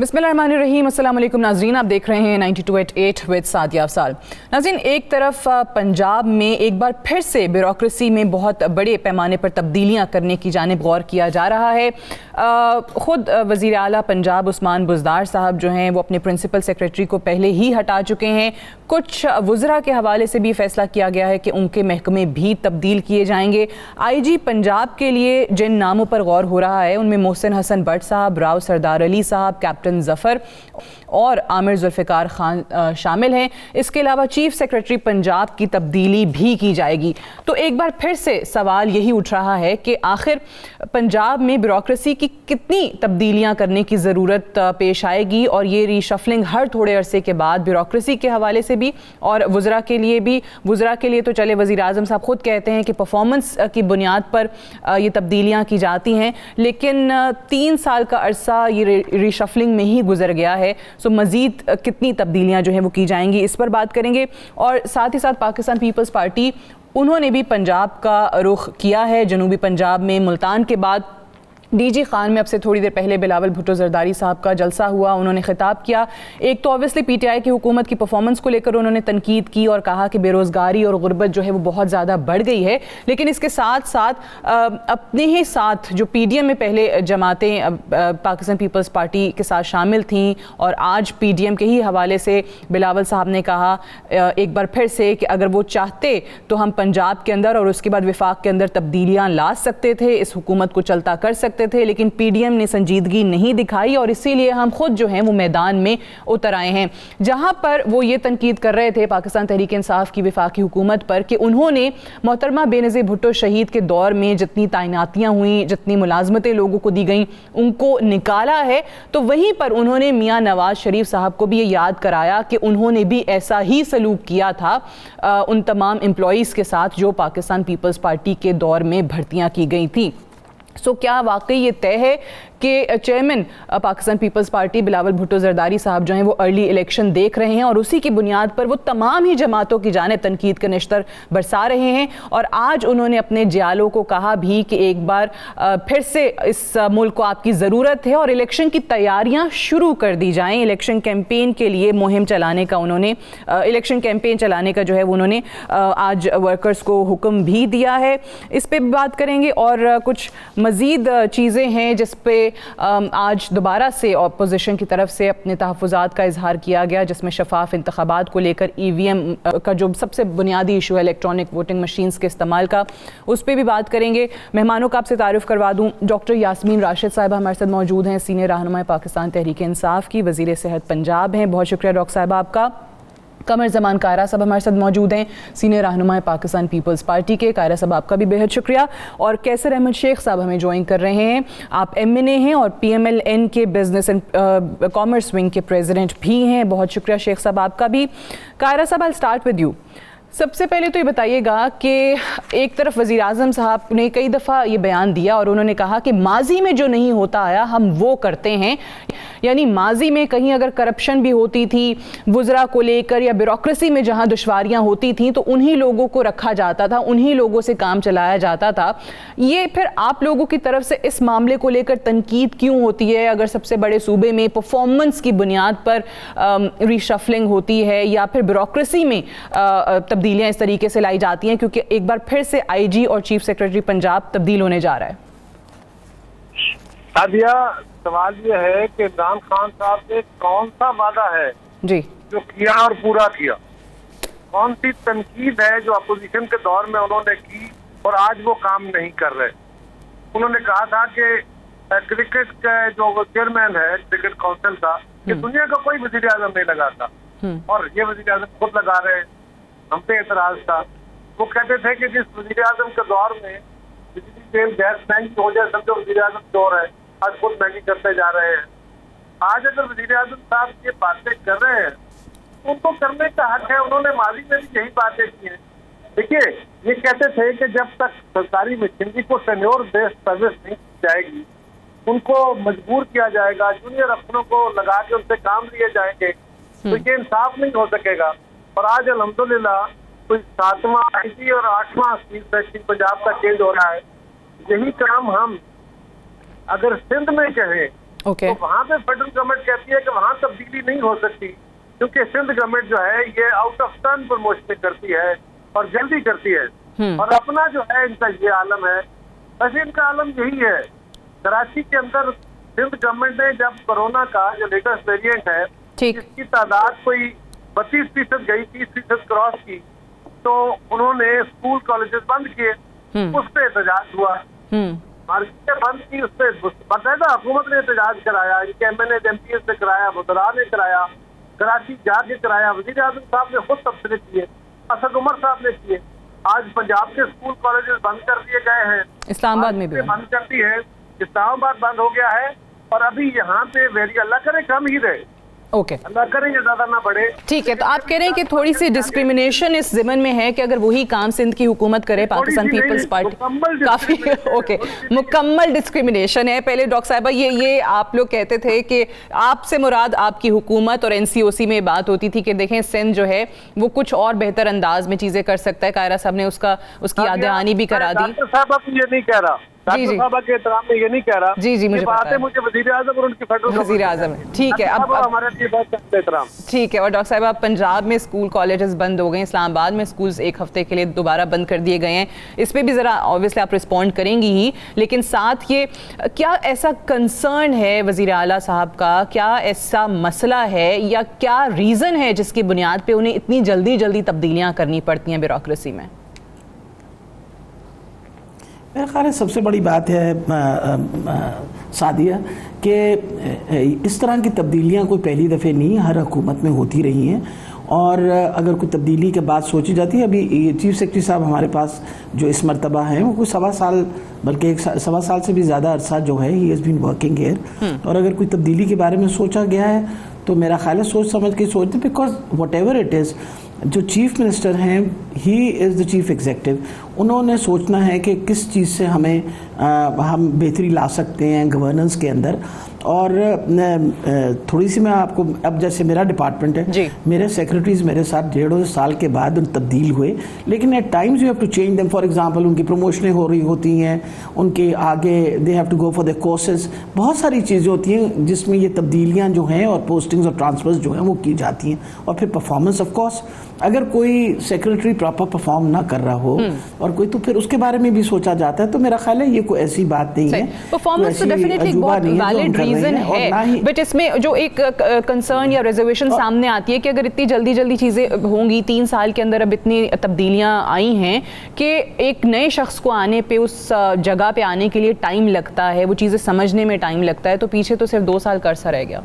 बिस्मिल्लाहिर्रहमानिर्रहीम। अस्सलाम वालेकुम नाज़रीन, आप देख रहे हैं 92.8 विद सादिया अफसाल। नाज़रीन, एक तरफ पंजाब में एक बार फिर से ब्यूरोक्रेसी में बहुत बड़े पैमाने पर तब्दीलियां करने की जानिब गौर किया जा रहा है। ख़ुद वज़ीर आला पंजाब उस्मान बुज़दार साहब जो हैं वो अपने प्रिंसिपल सेक्रेटरी को पहले ही हटा चुके हैं। कुछ वज़रा के हवाले से भी फ़ैसला किया गया है कि उनके महकमे भी तब्दील किए जाएंगे। IG पंजाब के लिए जिन नामों पर गौर हो रहा है उनमें मोहसिन हसन भट्ट साहब, राव सरदार अली साहब, कैप्टन ज़फ़र और आमिर ज़ुल्फ़िकार खान शामिल हैं। इसके अलावा चीफ सेक्रेटरी पंजाब की तब्दीली भी की जाएगी। तो एक बार फिर से सवाल यही उठ रहा है कि आखिर पंजाब में ब्यूरोक्रेसी की कितनी तब्दीलियां करने की ज़रूरत पेश आएगी और ये रीशफलिंग हर थोड़े अरसे के बाद ब्यूरोक्रेसी के हवाले से भी और वज़रा के लिए भी। वज़रा के लिए तो चले, वज़ीर आज़म साहब खुद कहते हैं कि परफॉर्मेंस की बुनियाद पर ये तब्दीलियाँ की जाती हैं, लेकिन 3 साल का अरसा ये रीशफलिंग में ही गुजर गया है। सो मज़ीद कितनी तब्दीलियाँ जो हैं वो की जाएंगी, इस पर बात करेंगे। और साथ ही साथ पाकिस्तान पीपल्स पार्टी, उन्होंने भी पंजाब का रुख किया है। जनूबी पंजाब में मुल्तान के बाद DG खान में अब से थोड़ी देर पहले बिलावल भुट्टो ज़रदारी साहब का जलसा हुआ, उन्होंने खिताब किया। एक तो ऑब्वियसली PTI की हुकूमत की परफॉर्मेंस को लेकर उन्होंने तनकीद की और कहा कि बेरोज़गारी और गुर्बत जो है वो बहुत ज़्यादा बढ़ गई है, लेकिन इसके साथ साथ अपने ही साथ जो PDM में पहले जमातें पाकिस्तान पीपल्स पार्टी के साथ शामिल थीं और आज PDM के ही हवाले से बिलावल साहब ने कहा एक बार फिर से कि अगर वो चाहते तो हम पंजाब के अंदर और उसके बाद विफाक के अंदर तब्दीलियाँ ला सकते थे, इस हुकूमत को चलता कर सकते थे, लेकिन PDM ने संजीदगी नहीं दिखाई और इसीलिए हम खुद जो हैं वो मैदान में उतर आए हैं। जहां पर वो ये तनकीद कर रहे थे पाकिस्तान तहरीक इंसाफ की वफाकी हुकूमत पर कि उन्होंने मोहतरमा बेनज़ीर भुट्टो शहीद के दौर में जितनी तैनातियां हुई, जितनी मुलाजमतें लोगों को दी गई, उनको निकाला है, तो वहीं पर उन्होंने मियाँ नवाज शरीफ साहब को भी ये याद कराया कि उन्होंने भी ऐसा ही सलूक किया था उन तमाम एम्प्लॉइज़ के साथ जो पाकिस्तान पीपल्स पार्टी के दौर में भर्तियाँ की गई थी। सो क्या वाकई ये तय है कि चेयरमैन पाकिस्तान पीपल्स पार्टी बिलावल भुट्टो ज़रदारी साहब जो हैं वो अर्ली इलेक्शन देख रहे हैं और उसी की बुनियाद पर वो तमाम ही जमातों की जानिब तनकीद का निश्तर बरसा रहे हैं? और आज उन्होंने अपने जियालों को कहा भी कि एक बार फिर से इस मुल्क को आपकी ज़रूरत है और इलेक्शन की तैयारियां शुरू कर दी जाएं। इलेक्शन कैंपेन के लिए मुहिम चलाने का उन्होंने इलेक्शन कैंपेन चलाने का जो है उन्होंने आज वर्कर्स को हुक्म भी दिया है। इस पर बात करेंगे और कुछ मज़ीद चीज़ें हैं जिस पे आज दोबारा से अपोजिशन की तरफ से अपने तहफ़्फ़ुज़ात का इजहार किया गया, जिसमें शफाफ इंतखाबात को लेकर EVM का जो सबसे बुनियादी इशू है इलेक्ट्रॉनिक वोटिंग मशीन्स के इस्तेमाल का, उस पर भी बात करेंगे। मेहमानों का आपसे तारुफ़ करवा दूँ, डॉक्टर यास्मीन राशिद साहिबा हमारे साथ मौजूद हैं, सीनियर रहनुमा पाकिस्तान तहरीक इंसाफ की, वज़ीर सेहत पंजाब हैं। बहुत शुक्रिया डॉक्टर साहिबा आपका। कमर ज़मान कायरा साहब हमारे साथ मौजूद हैं, सीनियर रहनुमा पाकिस्तान पीपल्स पार्टी के। कायरा साहब आपका भी बेहद शुक्रिया। और कैसर अहमद शेख साहब हमें ज्वाइन कर रहे हैं, आप MNA हैं और PMLN के बिजनेस एंड कॉमर्स विंग के प्रेसिडेंट भी हैं। बहुत शुक्रिया शेख साहब आपका भी। कायरा साहब, आई स्टार्ट विद यू। सबसे पहले तो ये बताइएगा कि एक तरफ वज़ीर आज़म साहब ने कई दफ़ा ये बयान दिया और उन्होंने कहा कि माजी में जो नहीं होता आया हम वो करते हैं, यानी माजी में कहीं अगर करप्शन भी होती थी वज़रा को लेकर या ब्यूरोक्रेसी में जहाँ दुश्वारियाँ होती थी तो उन्हीं लोगों को रखा जाता था, उन्हीं लोगों से काम चलाया जाता था। ये फिर आप लोगों की तरफ से इस मामले को लेकर तनकीद क्यों होती है? अगर सबसे बड़े सूबे में परफॉर्मेंस की बुनियाद पर रीशफलिंग होती है या फिर ब्यूरोक्रेसी में तब्दीलियां इस तरीके से लाई जाती हैं, क्योंकि एक बार फिर से IG और चीफ सेक्रेटरी पंजाब तब्दील होने जा रहा है। सादिया, सवाल ये है कि इमरान खान साहब ने कौन सा वादा है जी जो किया और पूरा किया? कौन सी तनकीद है जो अपोजिशन के दौर में उन्होंने की और आज वो काम नहीं कर रहे? उन्होंने कहा था कि क्रिकेट का जो चेयरमैन है क्रिकेट काउंसिल का, कि दुनिया का कोई वज़ीर आज़म नहीं लगाता और ये वज़ीर आज़म खुद लगा रहे हैं। हम पे एतराज था। वो कहते थे कि जिस वज़ीर आज़म के दौर में बिजली तेल गैस महंगी हो जाए, समझो वज़ीर आज़म दौर है, आज खुद महंगी करते जा रहे हैं। आज अगर वज़ीर आज़म साहब ये बातें कर रहे हैं तो उनको करने का हक है। उन्होंने माजी में भी यही बातें की हैं। देखिए, ये कहते थे कि जब तक सरकारी मशीनरी को टेन्योर बेस्ड सर्विस नहीं की जाएगी, उनको मजबूर किया जाएगा, जूनियर अफसरों को लगा के उनसे काम लिए जाएंगे, तो ये इंसाफ नहीं हो सकेगा। और आज अल्हम्दुलिल्लाह कोई 7वां IG और 8वां चीफ सेक्रेटरी पंजाब का चेंज हो रहा है। यही काम हम अगर सिंध में कहें ओके। तो वहाँ पे फेडरल गवर्नमेंट कहती है कि वहाँ तब्दीली नहीं हो सकती, क्योंकि सिंध गवर्नमेंट जो है ये आउट ऑफ टर्न प्रमोशन करती है और जल्दी करती है, और अपना जो है इनका ये आलम है। वैसे इनका आलम यही है। कराची के अंदर सिंध गवर्नमेंट ने जब कोरोना का जो लेटेस्ट वेरिएंट है, ठीक, इसकी तादाद कोई 32% गई, 30% क्रॉस की, तो उन्होंने स्कूल कॉलेजेस बंद किए, उस पर एहतजाज हुआ। मार्केटें बंद की, उस पर बाकायदा हुकूमत ने एहतजाज कराया, इनके MNA MP से कराया, वज़रा ने कराया, कराची जाके कराया, वज़ीर आज़म साहब ने खुद तबसरे किए, असद उमर साहब ने किए। आज पंजाब के स्कूल कॉलेजेस बंद कर दिए गए हैं, इस्लामाबाद में भी बंद कर दी है, इस्लामाबाद बंद हो गया है, और अभी यहाँ पे वेरी अल्लाह करे कम ही रहे, ओके, अल्लाह करेंगे ज्यादा ना बढ़े। ठीक है। तो आप कह रहे हैं कि थोड़ी सी डिस्क्रिमिनेशन इस ज़िमन में है कि अगर वही काम सिंध की हुकूमत करे, पाकिस्तान पीपल्स पार्टी काफी ओके, मुकम्मल डिस्क्रिमिनेशन है। पहले डॉक्टर साहिबा ये आप लोग कहते थे कि आपसे मुराद आपकी हुकूमत, और NCOC में बात होती थी कि देखें सिंध जो है वो कुछ और बेहतर अंदाज में चीजें कर सकता है। कायरा साहब ने उसकी याद दहानी भी करा दी। डॉक्टर साहब अब ये नहीं कह रहा, डॉक्टर साहब के एहतराम में ये नहीं कह रहा। जी मुझे बात है, मुझे वज़ीर आज़म और उनकी फेडरल वज़ीर आज़म, ठीक है। अब हमारे लिए बहुत एहतराम, ठीक है। और डॉक्टर साहब, अब पंजाब में स्कूल कॉलेजेस बंद हो गए, इस्लामाबाद में स्कूल्स एक हफ्ते के लिए दोबारा बंद कर दिए गए हैं, इस पे भी ज़रा ऑब्वियसली आप रिस्पॉन्ड करेंगी ही, लेकिन साथ ये क्या ऐसा कंसर्न है वज़ीर आला साहब का, क्या ऐसा मसला है या क्या रीज़न है जिसकी बुनियाद पे उन्हें इतनी जल्दी तब्दीलियाँ करनी पड़ती हैं ब्यूरोक्रेसी में? मेरा ख्याल है सबसे बड़ी बात है सादिया कि इस तरह की तब्दीलियां कोई पहली दफ़े नहीं, हर हुकूमत में होती रही हैं, और अगर कोई तब्दीली के बाद सोची जाती है, अभी ये चीफ सेक्रेटरी साहब हमारे पास जो इस मरतबा हैं वो कोई 1.25 साल, बल्कि 1.25 साल से भी ज़्यादा अरसा जो है ही हैज़ बीन वर्किंग हियर, और अगर कोई तब्दीली के बारे में सोचा गया है तो मेरा ख्याल है सोच समझ के सोचते, because what ever it is, जो चीफ मिनिस्टर हैं he is the chief executive, उन्होंने सोचना है कि किस चीज़ से हम बेहतरी ला सकते हैं गवर्नेंस के अंदर। और थोड़ी सी मैं आपको, अब जैसे मेरा डिपार्टमेंट है, मेरे सेक्रेटरीज मेरे साथ 1.5 साल के बाद तब्दील हुए, लेकिन at times you have to change them. For example उनकी प्रमोशनें हो रही होती हैं, उनके आगे they have to go for the courses, बहुत सारी चीज़ें होती हैं जिसमें ये तब्दीलियाँ जो हैं और पोस्टिंग्स और ट्रांसफर्स जो हैं वो की जाती हैं। और फिर परफॉर्मेंस ऑफ कोर्स, अगर कोई सेक्रेटरी प्रॉपर परफॉर्म ना कर रहा हो और कोई, तो फिर उसके बारे में भी सोचा जाता है। तो मेरा ख्याल है ये कोई ऐसी बात नहीं है, परफॉर्मेंस तो डेफिनेटली बहुत वैलिड रीजन है, बट इसमें जो एक कंसर्न या रिजर्वेशन सामने आती है कि अगर इतनी जल्दी चीजें होंगी, 3 साल के अंदर अब इतनी तब्दीलियां आई हैं कि एक नए शख्स को आने पे, उस जगह पे आने के लिए टाइम लगता है, वो चीजें समझने में टाइम लगता है, तो पीछे तो सिर्फ 2 साल का अरसा रह गया।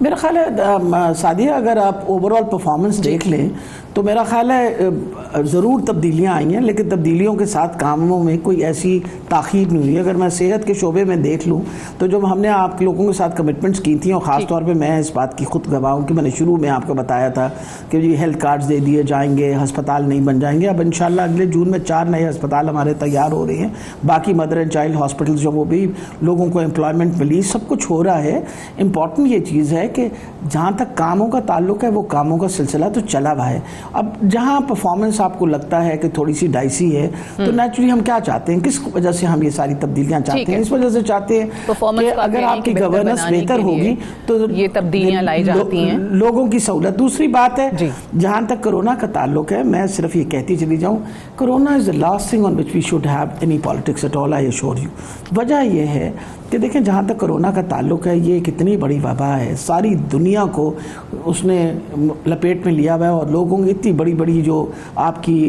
मेरा ख्याल है सादिया, अगर आप ओवरऑल परफॉर्मेंस देख लें तो मेरा ख्याल है ज़रूर तब्दीलियाँ आई हैं, लेकिन तब्दीलियों के साथ कामों में कोई ऐसी ताख़ीर नहीं हुई। अगर मैं सेहत के शोबे में देख लूँ तो जब हमने आप लोगों के साथ कमिटमेंट्स की थी, और ख़ास तौर पे मैं इस बात की खुद गवाह हूँ कि मैंने शुरू में आपको बताया था कि जी हेल्थ कार्ड्स दे दिए जाएंगे, अस्पताल नहीं बन जाएंगे। अब इंशाल्लाह अगले जून में 4 नए अस्पताल हमारे तैयार हो रहे हैं, बाकी मदर एंड चाइल्ड हॉस्पिटल्स जो वो भी लोगों को एम्प्लॉयमेंट मिली, सब कुछ हो रहा है। इम्पॉर्टेंट ये चीज़ है कि जहाँ तक कामों का ताल्लुक है वो कामों का सिलसिला तो चला हुआ है। अब जहाँ परफॉर्मेंस आपको लगता है कि थोड़ी सी डाइसी है, तो नेचुरली हम क्या चाहते हैं, किस वजह से हम ये सारी तब्दीलियाँ चाहते हैं? इस वजह से चाहते हैं कि अगर आपकी गवर्नेंस बेहतर होगी तो ये तब्दीलियाँ लाई जाती हैं, लोगों की सहूलत। दूसरी बात है, जहाँ तक कोरोना का ताल्लुक है, मैं सिर्फ ये कहती चली जाऊँ, corona is the last thing on which we should have any politics at all, I assure you. वजह यह है कि देखें, जहाँ तक कोरोना का ताल्लुक है, ये कितनी बड़ी वबा है, सारी दुनिया को उसने लपेट में लिया हुआ है, और लोगों की इतनी बड़ी बड़ी जो आपकी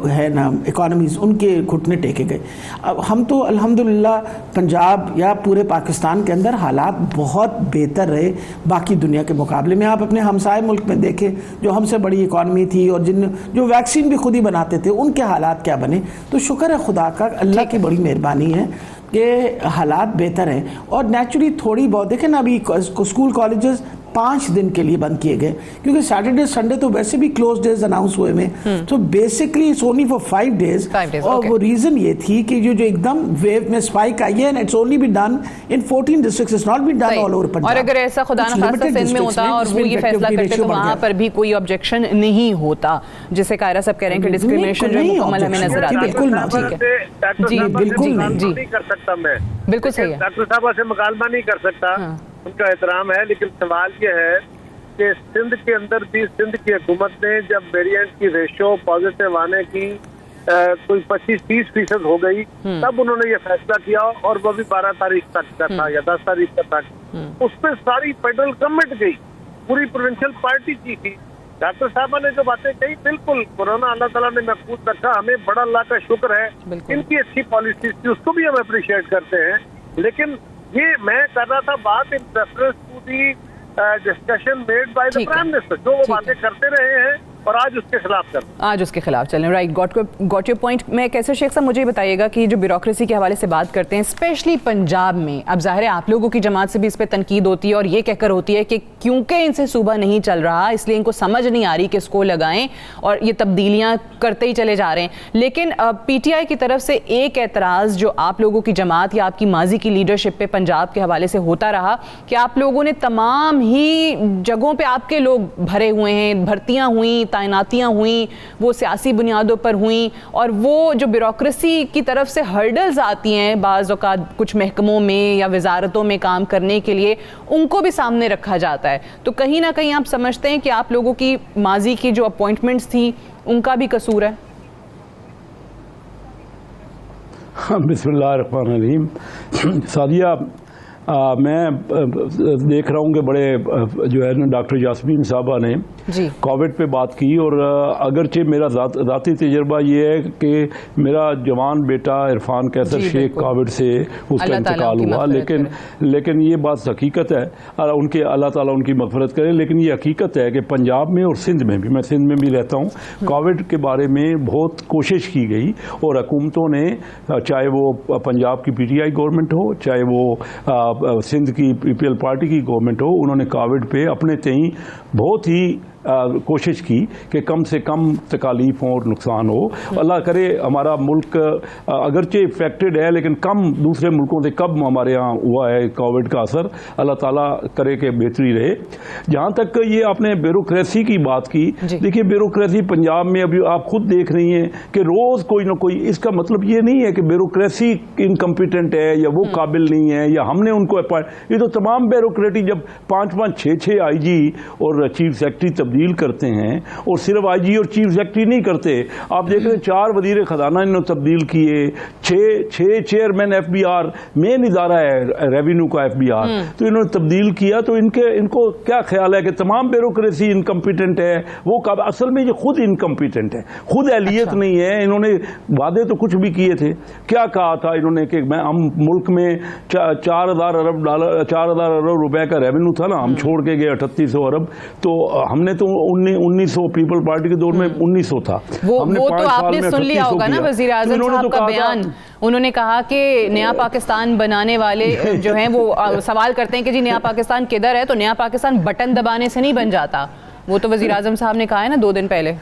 है ना इकॉनमीज़, उनके घुटने टेके गए। अब हम तो अल्हम्दुलिल्लाह पंजाब या पूरे पाकिस्तान के अंदर हालात बहुत बेहतर रहे बाकी दुनिया के मुकाबले में। आप अपने हमसाए मुल्क में देखें, जो हमसे बड़ी इकॉनमी थी और जो वैक्सीन भी खुद ही बनाते थे, उनके हालात क्या बने। तो शुक्र है खुदा का, अल्लाह की बड़ी मेहरबानी है कि हालात बेहतर हैं। और नेचुरली थोड़ी बहुत देखें ना, अभी स्कूल कॉलेजेस 5 दिन के लिए बंद किए गए, क्योंकि सैटरडे संडे तो वैसे भी क्लोज डेज अनाउंस हुए में, तो basically it's only for 5 days. और वो रीजन ये थी कि जो एकदम वेव में स्पाइक आई है, and it's only be done in 14 districts, it's not be done all over Punjab. और अगर ऐसा खुदा न खास्ता सिंध में होता और वो ये फैसला करते तो वहां पर भी कोई ऑब्जेक्शन नहीं होता, जिसे कायरा साहब कह रहे हैं कि डिस्क्रिमिनेशन जो मुकम्मल हमें नजर आती है। बिल्कुल ना, जी बिल्कुल नहीं कर सकता मैं, बिल्कुल सही है, डॉक्टर साहब से मुकालमा नहीं कर सकता, उनका एहतराम है, लेकिन सवाल ये है कि सिंध के अंदर भी सिंध की हुकूमत ने जब वेरिएंट की रेशो पॉजिटिव आने की कोई 25-30% हो गई, तब उन्होंने ये फैसला किया, और वो भी 12 तारीख तक का था या 10 तारीख तक। उस पर सारी फेडरल गवर्नमेंट गई, पूरी प्रोविंशियल पार्टी की थी। डॉक्टर साहबा ने जो बातें कही, बिल्कुल कोरोना अल्लाह ताला ने महफूज रखा, हमें बड़ा अल्लाह का शुक्र है, इनकी अच्छी पॉलिसीज थी, उसको भी हम अप्रिशिएट करते हैं। लेकिन ये मैं कर रहा था बात in reference to the discussion made by the prime minister, जो वो बातें करते रहे हैं और आज उसके खिलाफ चल आज उसके खिलाफ चलें। Right, got your point. मैं कैसे शेख साहब, मुझे बताइएगा कि जो ब्यूरोक्रेसी के हवाले से बात करते हैं, स्पेशली पंजाब में, अब जाहिर है आप लोगों की जमात से भी इस पर तनकीद होती है और ये कहकर होती है कि क्योंकि इनसे सूबा नहीं चल रहा इसलिए इनको समझ नहीं आ रही कि इसको लगाएं और ये तब्दीलियां करते ही चले जा रहे हैं। लेकिन पीटीआई की तरफ से एक एतराज़ जो आप लोगों की जमात या आपकी माजी की लीडरशिप पे पंजाब के हवाले से होता रहा कि आप लोगों ने तमाम ही जगहों पे आपके लोग भरे हुए हैं, भर्तियां हुई, तैनातियां हुई, वो सियासी बुनियादों पर हुई, और वो जो ब्यूरोक्रेसी की तरफ से हर्डल्स आती हैं बाज़ औक़ात कुछ महकमों में या वजारतों में काम करने के लिए, उनको भी सामने रखा जाता है। तो कहीं ना कहीं आप समझते हैं कि आप लोगों की माजी की जो अपॉइंटमेंट्स थी उनका भी कसूर है? बिस्मिल्लाहिर्रहमानिर्रहीम। सादिया, मैं देख रहा हूँ कि बड़े जो है ना डॉक्टर यास्मीन साहबा ने कोविड पे बात की, और अगरचे मेरा ज़ाती तजर्बा ये है कि मेरा जवान बेटा इरफान कैसर शेख कोविड से उसका इंतकाल हुआ, लेकिन ये बात हकीकत है, उनके अल्लाह ताला उनकी मग़फ़िरत करे, लेकिन ये हकीकत है कि पंजाब में और सिंध में भी, मैं सिंध में भी रहता हूँ, कोविड के बारे में बहुत कोशिश की गई, और हुकूमतों ने, चाहे वो पंजाब की पीटीआई गवर्नमेंट हो, चाहे वो सिंध की पीपीएल पार्टी की गवर्नमेंट हो, उन्होंने कोविड पे अपने तई बहुत ही कोशिश की कि कम से कम तकालीफ हो और नुकसान हो। अल्लाह करे हमारा मुल्क अगरचे इफेक्टेड है, लेकिन कम दूसरे मुल्कों से कब हमारे यहाँ हुआ है कोविड का असर, अल्लाह ताला करे कि बेहतरी रहे। जहाँ तक ये आपने ब्यूरोक्रेसी की बात की, देखिए ब्यूरोक्रेसी पंजाब में अभी आप खुद देख रही हैं कि रोज़ कोई ना कोई, इसका मतलब ये नहीं है कि ब्यूरोक्रेसी इनकम्पिटेंट है या वो काबिल नहीं है या हमने उनको अपॉइंट, ये तो तमाम ब्यूरोक्रेटी जब 5-5, 6-6 आईजी और चीफ सेक्रेटरी तब्दील करते हैं, और सिर्फ आईजी और चीफ सेक्रेटरी नहीं करते, आप देख रहे हैं 4 वजीर खजाना इन्होंने तब्दील किए, 6 चेयरमैन एफबीआर, मेन इदारा है रेवेन्यू का एफबीआर, तो इन्होंने तब्दील किया। तो इनको क्या ख्याल है कि तमाम ब्यूरोक्रेसी इनकम्पिटेंट है? वो असल में ये खुद इनकम्पिटेंट है, खुद एहलियत नहीं है। इन्होंने वादे तो कुछ भी किए थे, क्या कहा था इन्होंने कि हम मुल्क में 4,000 अरब रुपए का रेवेन्यू था ना, हम छोड़ के गए 3800 अरब, तो हमने तो 1900 पीपल पार्टी के दौर में 1900 था। वो तो आपने सुन लिया होगा ना वजीर आज़म साहब का बयान, उन्होंने कहा कि नया पाकिस्तान बनाने वाले जो हैं वो सवाल करते हैं कि जी नया पाकिस्तान किधर है, तो नया पाकिस्तान बटन दबाने से नहीं बन जाता। वो तो वजीर आज़म साहब ने कहा है ना 2 दिन पहले।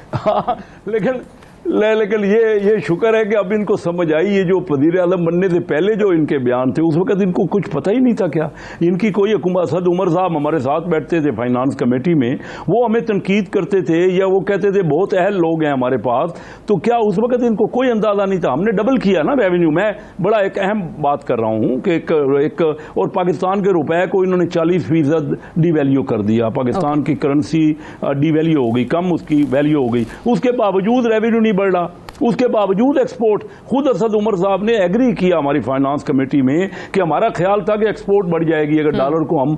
लेकिन ये शुक्र है कि अब इनको समझ आई, ये जो वज़ीर आज़म बनने से पहले जो इनके बयान थे उस वक्त इनको कुछ पता ही नहीं था क्या। इनकी कोई हुकूमत, असद उमर साहब हमारे साथ बैठते थे फाइनेंस कमेटी में, वो हमें तनकीद करते थे या वो कहते थे बहुत अहल लोग हैं हमारे पास, तो क्या उस वक्त इनको कोई अंदाज़ा नहीं था? हमने डबल किया ना रेवेन्यू। मैं बड़ा एक अहम बात कर रहा हूँ कि एक और पाकिस्तान के रुपए को इन्होंने 40% डिवैल्यू कर दिया, पाकिस्तान की करेंसी डिवैल्यू हो गई, कम उसकी वैल्यू हो गई, उसके बावजूद रेवेन्यू नहीं बढ़ रहा, उसके बावजूद एक्सपोर्ट, खुद असद उमर साहब ने एग्री किया हमारी फाइनेंस कमेटी में कि हमारा ख्याल था कि एक्सपोर्ट बढ़ जाएगी अगर डॉलर को हम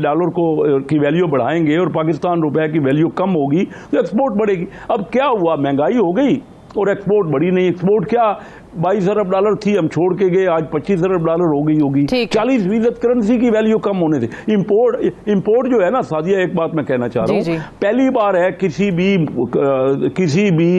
डॉलर को की वैल्यू बढ़ाएंगे और पाकिस्तान रुपए की वैल्यू कम होगी तो एक्सपोर्ट बढ़ेगी। अब क्या हुआ, महंगाई हो गई और एक्सपोर्ट बढ़ी नहीं। एक्सपोर्ट क्या 22 अरब डॉलर थी, हम छोड़ के गए, आज 25 अरब डॉलर हो गई होगी। 40% करेंसी की वैल्यू कम होने से इंपोर्ट जो है ना, सादिया एक बात मैं कहना चाह रहा हूँ, पहली बार है किसी भी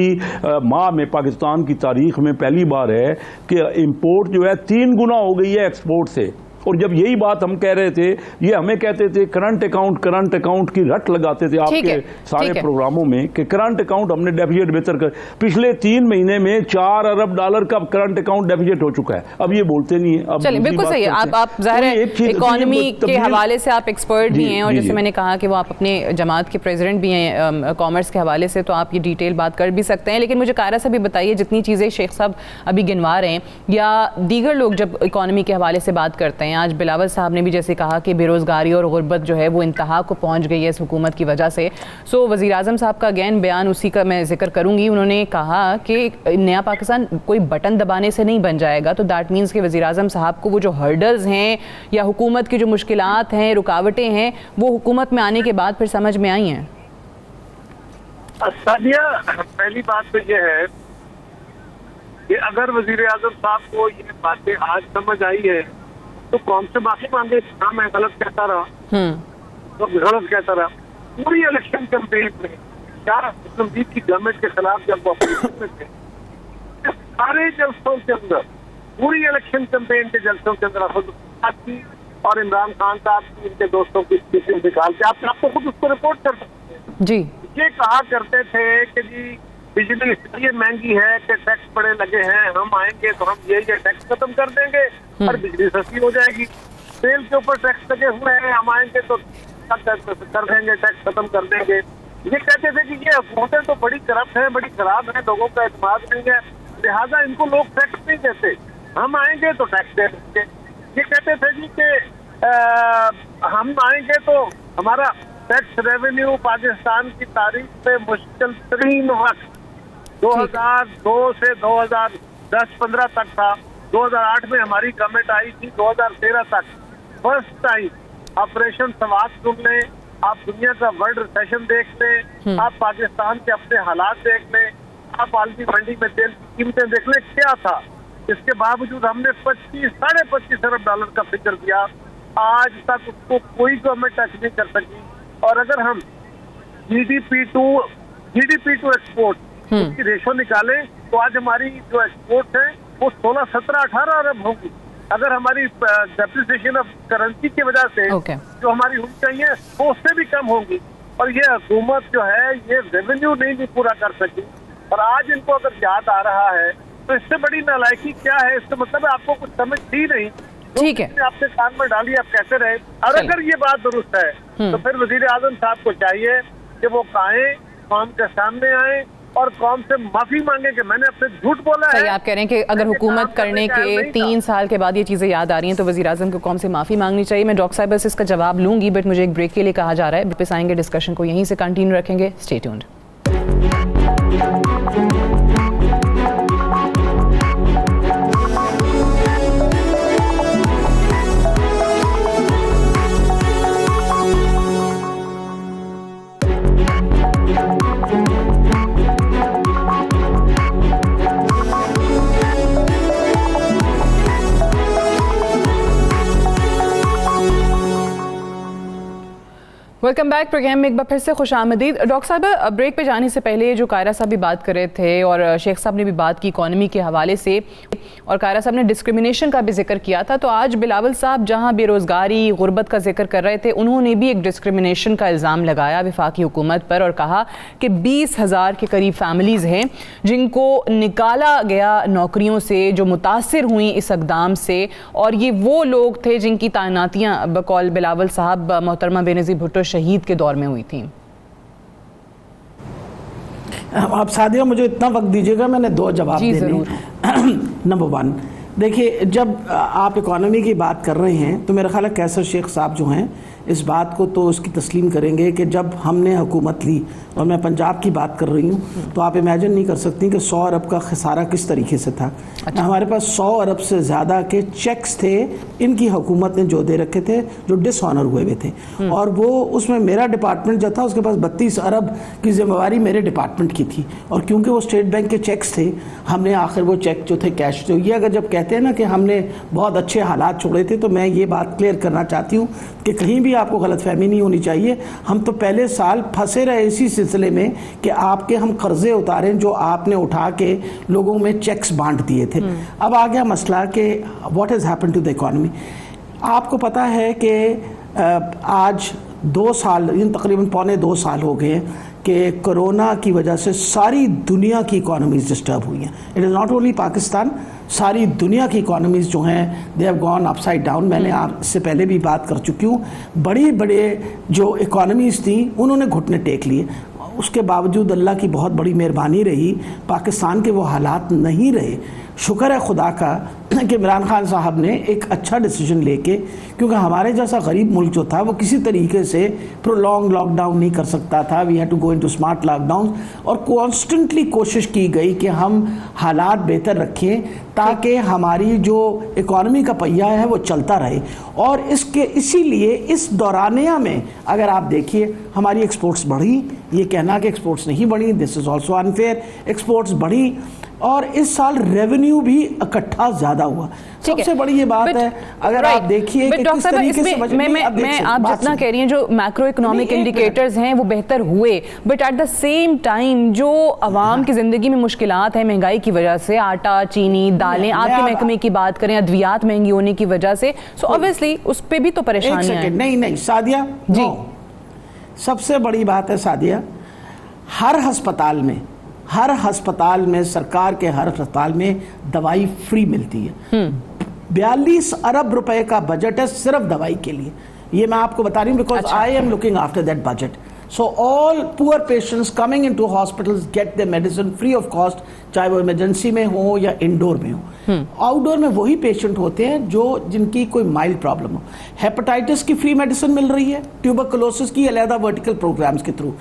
माह में पाकिस्तान की तारीख में पहली बार है कि इंपोर्ट जो है 3 गुना हो गई है एक्सपोर्ट से। और जब यही बात हम कह रहे थे, ये हमें कहते थे करंट अकाउंट की रट लगाते थे आपके सारे प्रोग्रामों में कि करंट अकाउंट हमने डेफिसिट बेहतर कर। पिछले 3 महीने में $4 अरब का करंट अकाउंट डेफिसिट हो चुका है। अब ये बोलते नहीं है। अब चलिए, बिल्कुल सही है। आप ज़ाहिर है इकोनॉमी के हवाले से आप एक्सपर्ट भी हैं, और जैसे मैंने कहा कि वो आप अपने जमात के प्रेसिडेंट भी हैं कॉमर्स के हवाले से, तो आप ये डिटेल बात कर भी सकते हैं। लेकिन मुझे कायरा से भी बताइए, जितनी चीज़ें शेख साहब अभी गिनवा रहे हैं या दीगर लोग जब इकोनॉमी के हवाले से बात करते हैं, आज बिलावल साहब ने भी जैसे कहा कि बेरोज़गारी और गुर्बत जो है वो इंतहा को पहुंच गई है इस हुकूमत की वजह से। सो वज़ीर आज़म साहब का अगेन बयान, उसी का मैं जिक्र करूंगी। उन्होंने कहा कि नया पाकिस्तान कोई बटन दबाने से नहीं बन जाएगा, तो दैट मीन्स कि वज़ीर आज़म साहब को वो जो हर्डल्स हैं या हुकूमत की जो मुश्किलात हैं, रुकावटें हैं, वो हुकूमत में आने के बाद फिर समझ में आई हैं। सादिया, पहली बात तो ये है कि अगर वजीर आजम साहब को ये बातें आज समझ आई है तो कौन से माफी मांगे। हाँ, मैं गलत कहता रहा, तो गलत कहता रहा। पूरी इलेक्शन कैंपेन में क्या असलमजीद की गवर्नमेंट के खिलाफ जब वो अपोजिशन में थे, सारे जलसों के अंदर, पूरी इलेक्शन कैंपेन के जलसों के अंदर की और इमरान खान साहब की, इनके दोस्तों की स्थिति निकाल के आपको खुद उसको रिपोर्ट कर सकते हैं जी। ये कहा करते थे कि जी बिजली इसलिए महंगी है कि टैक्स बड़े लगे हैं, हम आएंगे तो हम ये टैक्स खत्म कर देंगे और बिजली सस्ती हो जाएगी। तेल के ऊपर टैक्स लगे हुए हैं, हम आएंगे तो कर देंगे, टैक्स खत्म कर देंगे। ये कहते थे कि ये हुकूमतें तो बड़ी करप्ट हैं, बड़ी खराब हैं, लोगों का एतमाद नहीं है, लिहाजा इनको लोग टैक्स नहीं देते, हम आएंगे तो टैक्स दे देंगे। ये कहते थे जी कि हम आएंगे तो हमारा टैक्स रेवेन्यू पाकिस्तान की तारीख में मुश्किल तरीन वक्त 2002 से 2010-15 तक था। 2008 में हमारी गवर्नमेंट आई थी, 2013 तक फर्स्ट टाइम ऑपरेशन सवात सुन लें, आप दुनिया का वर्ल्ड रिसेशन देख लें, आप पाकिस्तान के अपने हालात देख लें, आप आलमी मंडी में तेल की कीमतें देख लें क्या था। इसके बावजूद हमने $25-25.5 अरब का फिगर दिया, आज तक उसको कोई गवर्नमेंट टच नहीं कर सकी। और अगर हम GDP टू एक्सपोर्ट उसकी रेशो निकालें तो आज हमारी जो एक्सपोर्ट है वो 16-17-18 अरब होगी। अगर हमारी डेप्रिसिएशन ऑफ करेंसी की वजह से जो हमारी होनी चाहिए वो उससे भी कम होगी। और ये हुकूमत जो है ये रेवेन्यू नहीं पूरा कर सकी, और आज इनको अगर याद आ रहा है तो इससे बड़ी नालायकी क्या है। इससे मतलब है आपको कुछ समझ थी नहीं, ठीक है, आपके कान में डाली, आप कहते रहे। और अगर ये बात दुरुस्त है तो फिर वजीर आजम साहब को चाहिए कि वो आए, कौम के सामने आए और कौम से माफी मांगे कि मैंने अपने झूठ बोला है। आप कह रहे हैं कि अगर हुकूमत करने के 3 साल के बाद ये चीजें याद आ रही हैं तो वजीर आजम को कौम से माफी मांगनी चाहिए। मैं डॉक्टर साहब से इसका जवाब लूंगी, बट मुझे एक ब्रेक के लिए कहा जा रहा है। वापस आएंगे, डिस्कशन को यहीं से कंटिन्यू रखेंगे। Stay tuned. Welcome back program में एक बार फिर से खुश आमदीद। डॉक्टर साहब, ब्रेक पे जाने से पहले जो कायरा साहब भी बात कर रहे थे और शेख साहब ने भी बात की इकोनॉमी के हवाले से, और कायरा साहब ने डिस्क्रिमिनेशन का भी जिक्र किया था, तो आज बिलावल साहब जहां बेरोज़गारी गुर्बत का जिक्र कर रहे थे, उन्होंने भी एक डिस्क्रिमिनेशन का इल्ज़ाम लगाया वफाकी हुकूमत पर और कहा कि 20,000 के करीब फैमिलीज़ हैं जिनको निकाला गया नौकरियों से, जो मुतासिर हुई इस इक़दाम से, और ये वो लोग थे जिनकी तैनातियाँ बकौल बिलावल साहब मोहतरमा बेनज़ीर भुट्टो शहीद के दौर में हुई थी। आप सादिया मुझे इतना वक्त दीजिएगा, मैंने 2 जवाब देने। नंबर 1, देखिए, जब आप इकोनॉमी की बात कर रहे हैं तो मेरा ख्याल है कैसर शेख साहब जो हैं इस बात को तो उसकी तस्लीम करेंगे कि जब हमने हुकूमत ली, और मैं पंजाब की बात कर रही हूँ, तो आप इमेजिन नहीं कर सकती कि 100 अरब का खसारा किस तरीके से था। अच्छा। हमारे पास 100 अरब से ज़्यादा के चेक्स थे, इनकी हुकूमत ने जो दे रखे थे, जो डिसऑनर हुए थे, और वो उसमें मेरा डिपार्टमेंट जो था उसके पास 32 अरब की जिम्मेवारी मेरे डिपार्टमेंट की थी। और क्योंकि वो स्टेट बैंक के चेक्स थे, हमने आखिर वो चेक जो थे कैश, तो ये अगर जब कहते हैं ना कि हमने बहुत अच्छे हालात छोड़े थे, तो मैं ये बात क्लियर करना चाहती हूँ कि कहीं भी आपको गलतफहमी नहीं होनी चाहिए। हम तो पहले साल फंसे रहे इसी सिलसिले में कि आपके हम कर्जे उतारें जो आपने उठा के लोगों में चेक्स बांट दिए थे। अब आ गया मसला कि what has happened to the economy. आपको पता है कि आज 2 साल, तकरीबन पौने 2 साल हो गए कि कोरोना की वजह से सारी दुनिया की इकोनॉमीज डिस्टर्ब हुई हैं। It is not only Pakistan, सारी दुनिया की इकोनॉमीज जो हैं they have gone upside down. मैंने आपसे पहले भी बात कर चुकी हूँ, बड़ी बड़े जो इकोनॉमीज थी उन्होंने घुटने टेक लिए। उसके बावजूद अल्लाह की बहुत बड़ी मेहरबानी रही, पाकिस्तान के वो हालात नहीं रहे। शुक्र है खुदा का कि इमरान खान साहब ने एक अच्छा डिसीजन लेके, क्योंकि हमारे जैसा गरीब मुल्क जो था वो किसी तरीके से प्रोलॉन्ग लॉकडाउन नहीं कर सकता था। We had to go into smart lockdown, और कॉन्स्टेंटली कोशिश की गई कि हम हालात बेहतर रखें ताकि हमारी जो इकॉनमी का पहिया है वो चलता रहे। और इसीलिए इस दौरानिया में अगर आप देखिए हमारी एक्सपोर्ट्स बढ़ी, ये कहना कि एक्सपोर्ट्स नहीं बढ़ी, this is also unfair. Exports बढ़ी और इस साल रेवेन्यू भी इकट्ठा ज्यादा हुआ। सबसे बड़ी ये बात है, अगर आप देखिए कि किस तरीके से मैं आप जितना कह रही हैं जो मैक्रो इकोनॉमिक इंडिकेटर्स हैं वो बेहतर हुए, but at the same time जो आवाम की जिंदगी में मुश्किलात हैं महंगाई की वजह से, आटा, चीनी, दालें, आपके महकमे की बात करें, अद्वियात महंगी होने की वजह से, सो ऑब्वियसली उस पर भी तो परेशानियां हैं। नहीं सादिया जी, सबसे बड़ी बात है सादिया, हर अस्पताल में सरकार के हर अस्पताल में दवाई फ्री मिलती है। 42 अरब रुपए का बजट है सिर्फ दवाई के लिए। ये मैं आपको बता रही हूँ because I am looking after that budget. So all poor patients coming into hospitals get the medicine free of cost, चाहे वो इमरजेंसी में हो या इंडोर में हो। आउटडोर में वही पेशेंट होते हैं जो जिनकी कोई माइल्ड प्रॉब्लम हो। हेपेटाइटिस की फ्री मेडिसिन मिल रही है, ट्यूबरकुलोसिस की अलहदा वर्टिकल प्रोग्राम्स के थ्रू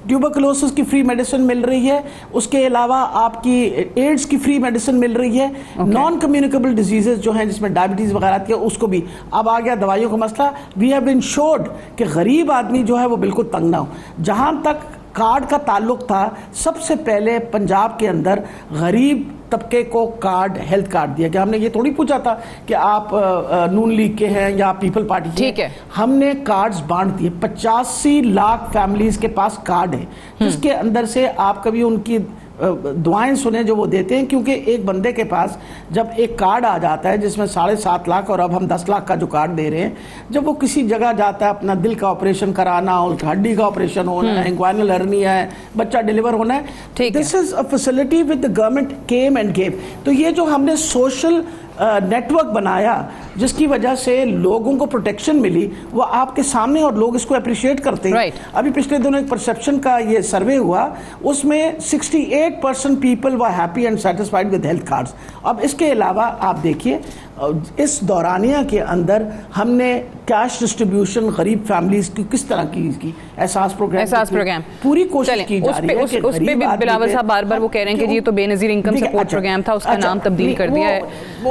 ट्यूबरकुलोसिस की फ्री मेडिसिन मिल रही है। उसके अलावा आपकी एड्स की फ्री मेडिसिन मिल रही है। नॉन कम्युनिकेबल डिजीजेस जो हैं जिसमें डायबिटीज वगैरह आती है उसको भी। अब आ गया दवाइयों का मसला। वी हैव बीन शोर्ड कि गरीब आदमी जो है वो बिल्कुल तंग ना हो। जहां तक कार्ड का ताल्लुक था, सबसे पहले पंजाब के अंदर गरीब तबके को कार्ड, हेल्थ कार्ड दिया गया। हमने ये थोड़ी पूछा था कि आप नून लीग के हैं या पीपल पार्टी के, ठीक है। हमने कार्ड्स बांट दिए। 85 लाख फैमिलीज के पास कार्ड है जिसके अंदर से आप कभी उनकी दुआएं सुने जो वो देते हैं, क्योंकि एक बंदे के पास जब एक कार्ड आ जाता है जिसमें 7.5 लाख और अब हम 10 लाख का जो कार्ड दे रहे हैं, जब वो किसी जगह जाता है अपना दिल का ऑपरेशन कराना, उनकी हड्डी का ऑपरेशन होना है, इंक्वाइनल हर्निया है, बच्चा डिलीवर होना है, this is a facility with the government came and gave. तो ये जो हमने सोशल नेटवर्क बनाया जिसकी वजह से लोगों को प्रोटेक्शन मिली, वो आपके सामने और लोग इसको अप्रिशिएट करते हैं। अभी पिछले दिनों एक परसेप्शन का ये सर्वे हुआ, उसमें 68% people were happy and satisfied with health cards. अब इसके अलावा आप देखिए इस दौरानिया के अंदर हमने कैश डिस्ट्रीब्यूशन गरीब फैमिलीज की किस तरह की एहसास प्रोग्राम पूरी कोशिश की जा रही है। उस पे भी बिलावल साहब बार-बार वो कह रहे हैं कि ये तो बेनजीर इनकम सपोर्ट प्रोग्राम था, उसका नाम तब्दील कर दिया है।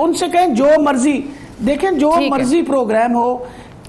उनसे कहें जो मर्जी देखें, जो मर्जी प्रोग्राम हो,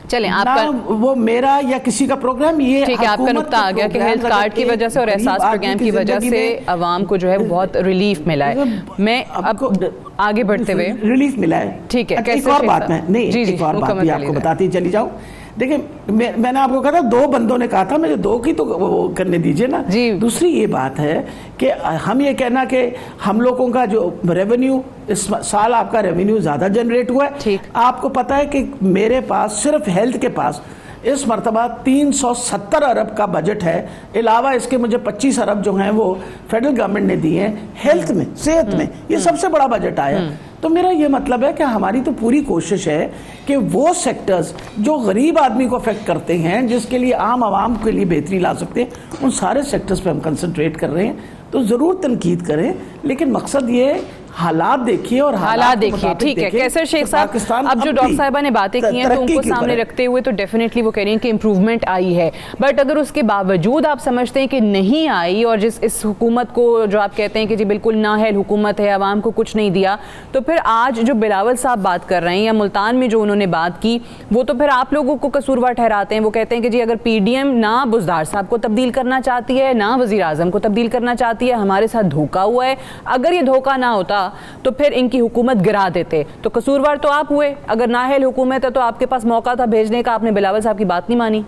चलें आपका वो मेरा या किसी का प्रोग्राम, ये ठीक है। आपका नुक्ता आ गया कि हेल्थ कार्ड की वजह से और एहसास प्रोग्राम की वजह से आवाम को जो है बहुत रिलीफ मिला है। मैं अब आगे बढ़ते हुए रिलीफ मिला है, ठीक है। एक और बात मैं एक और बात भी आपको बताती चली जाऊं। देखिए मैंने आपको कहा था 2 बंदों ने कहा था, मुझे 2 की तो वो करने दीजिए ना। दूसरी ये बात है कि हम ये कहना कि हम लोगों का जो रेवेन्यू इस साल आपका रेवेन्यू ज्यादा जनरेट हुआ है। आपको पता है कि मेरे पास सिर्फ हेल्थ के पास इस मरतबा 370 अरब का बजट है। अलावा इसके मुझे 25 अरब जो हैं वो फेडरल गवर्नमेंट ने दिए हैं हेल्थ में, सेहत में। ये सबसे बड़ा बजट आया। तो मेरा ये मतलब है कि हमारी तो पूरी कोशिश है कि वो सेक्टर्स जो गरीब आदमी को अफेक्ट करते हैं, जिसके लिए आम आवाम के लिए बेहतरी ला सकते हैं, उन सारे सेक्टर्स पे हम कंसंट्रेट कर रहे हैं। तो ज़रूर तनकीद करें, लेकिन मकसद ये हालात देखिए और हालात देखिए। ठीक है कैसर शेख साहब, अब जो डॉक्टर साहिबा ने बातें की हैं तो उनको सामने रखते हुए तो डेफिनेटली वो कह रही हैं कि इम्प्रूवमेंट आई है, बट अगर उसके बावजूद आप समझते हैं कि नहीं आई और जिस इस हुकूमत को जो आप कहते हैं कि जी बिल्कुल नाअहल हुकूमत है, आवाम को कुछ नहीं दिया, तो फिर आज जो बिलावल साहब बात कर रहे हैं या मुल्तान में जो उन्होंने बात की, वो तो फिर आप लोगों को कसूरवार ठहराते हैं। वो कहते हैं कि जी अगर PDM ना बुज़दार साहब को तब्दील करना चाहती है, ना वज़ीर आज़म को तब्दील करना चाहती है, हमारे साथ धोखा हुआ है। अगर ये धोखा ना होता तो फिर इनकी हुकूमत गिरा देते, तो कसूरवार तो आप हुए। अगर नाअहल हुकूमत है तो आपके पास मौका था भेजने का, आपने बिलावल साहब की बात नहीं मानी।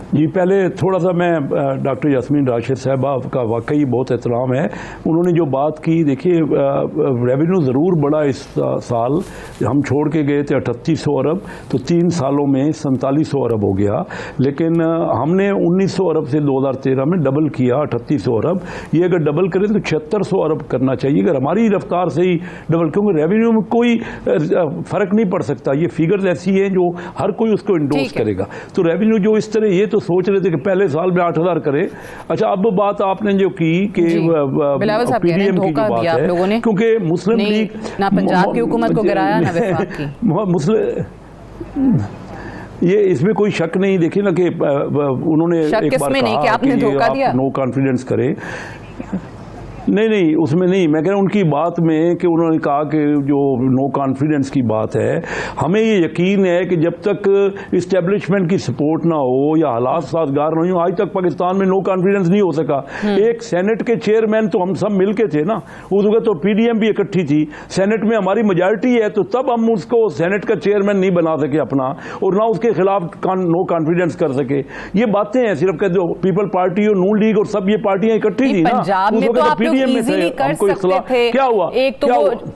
जी, पहले थोड़ा सा मैं डॉक्टर यास्मीन राशिद साहबा का वाकई बहुत एहतराम है। उन्होंने जो बात की, देखिए रेवेन्यू ज़रूर बढ़ा इस साल, हम छोड़ के गए थे 3800 अरब, तो 3 सालों में 4700 अरब हो गया। लेकिन हमने 1900 अरब से 2013 में डबल किया 3800 अरब। ये अगर डबल करें तो 7600 अरब करना चाहिए अगर हमारी रफ्तार से ही डबल, क्योंकि रेवेन्यू में कोई फ़र्क नहीं पड़ सकता। ये फिगर्स ऐसी हैं जो हर कोई उसको इंडोर्स करेगा। तो रेवेन्यू जो इस तरह, ये तो सोच रहे थे कि पहले साल में 8000 करे। अच्छा, अब बात आपने जो की कि पीडीएम की जो बात है, क्योंकि मुस्लिम लीग ना पंजाब की हुकूमत को गिराया ना वफाक की, ये इसमें कोई शक नहीं। देखिए ना कि उन्होंने एक बार कहा कि आपने धोखा दिया, नो कॉन्फिडेंस करें। नहीं, उसमें नहीं, मैं कह रहा हूँ उनकी बात में कि उन्होंने कहा कि जो नो कॉन्फिडेंस की बात है, हमें ये यकीन है कि जब तक इस्टेब्लिशमेंट की सपोर्ट ना हो या हालात साजगार नहीं हो, आज तक पाकिस्तान में नो कॉन्फिडेंस नहीं हो सका। एक सेनेट के चेयरमैन तो हम सब मिल के थे ना, उस वक्त तो पीडीएम भी इकट्ठी थी, सेनेट में हमारी मेजॉरिटी है, तो तब हम उसको सेनेट का चेयरमैन नहीं बना सके अपना, और ना उसके खिलाफ नो कॉन्फिडेंस कर सके। ये बातें हैं सिर्फ कि जो पीपल पार्टी और नून लीग और सब ये पार्टियां इकट्ठी थी ना, उस वक्त इजीली कर सकते थे। क्या हुआ?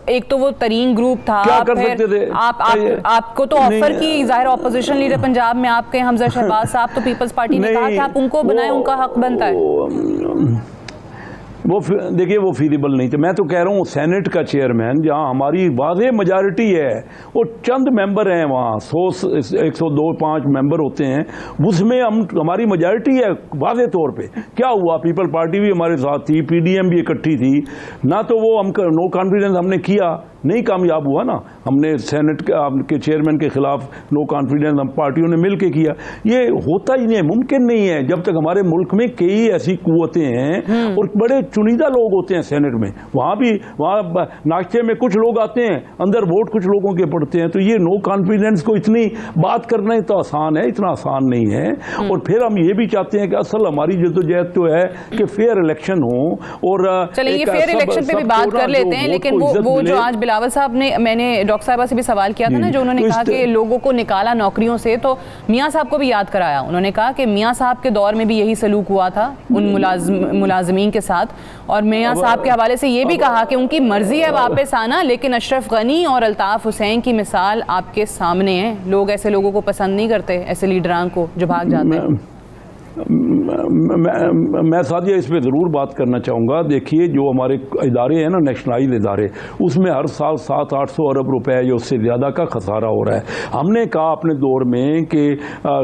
एक तो वो तरीन ग्रुप था, क्या कर सकते थे? आपको तो ऑफर की जाहिर ऑपोजिशन लीडर पंजाब में आपके हमजा शहबाज साहब, तो पीपल्स पार्टी ने कहा कि आप उनको बनाएं, उनका हक बनता है। वो देखिए वो फीजिबल नहीं थे। मैं तो कह रहा हूँ सेनेट का चेयरमैन जहाँ हमारी वाज़ेह मेजॉरिटी है, वो चंद मेंबर हैं वहाँ, 102-5 मेंबर होते हैं, उसमें हमारी मेजॉरिटी है वाज़ेह तौर पे। क्या हुआ? पीपल पार्टी भी हमारे साथ थी, पीडीएम भी इकट्ठी थी ना, तो वो हम नो कॉन्फिडेंस हमने किया, नहीं कामयाब हुआ ना। हमने सेनेट के चेयरमैन के खिलाफ नो कॉन्फिडेंस हम पार्टियों ने मिल के किया। ये होता ही नहीं, मुमकिन नहीं है जब तक हमारे मुल्क में कई ऐसी कुव्वतें हैं और बड़े चुनिंदा लोग होते हैं सेनेट में। वहाँ नाश्ते में कुछ लोग आते हैं, अंदर वोट कुछ लोगों के पड़ते हैं। तो ये नो कॉन्फिडेंस को इतनी बात करना ही तो आसान है, इतना आसान नहीं है। और फिर हम ये भी चाहते हैं कि असल हमारी जद्दोजहद तो है कि फेयर इलेक्शन हो। और चलिए ये फेयर इलेक्शन पे भी बात कर लेते हैं, लेकिन वो जो आज बिलावल साहब ने, मैंने डॉक्टर साहबा से भी सवाल किया था ना, जो उन्होंने कहा कि लोगों को निकाला नौकरियों से, तो मियां साहब को भी याद कराया। उन्होंने कहा कि मियां साहब के दौर में भी यही सलूक हुआ था उन मुलाजमीन के साथ, और मियां साहब के हवाले से ये भी कहा कि उनकी मर्जी है वापस आना, लेकिन अशरफ गनी और अल्ताफ हुसैन की मिसाल आपके सामने है। लोग ऐसे लोगों को पसंद नहीं करते, ऐसे लीडरान को जो भाग जाते हैं। मैं सादिया इस पे ज़रूर बात करना चाहूँगा। देखिए जो हमारे इदारे हैं ना, नेशनलाइज इदारे, उसमें हर साल 700-800 अरब रुपए या उससे ज़्यादा का खसारा हो रहा है। हमने कहा अपने दौर में कि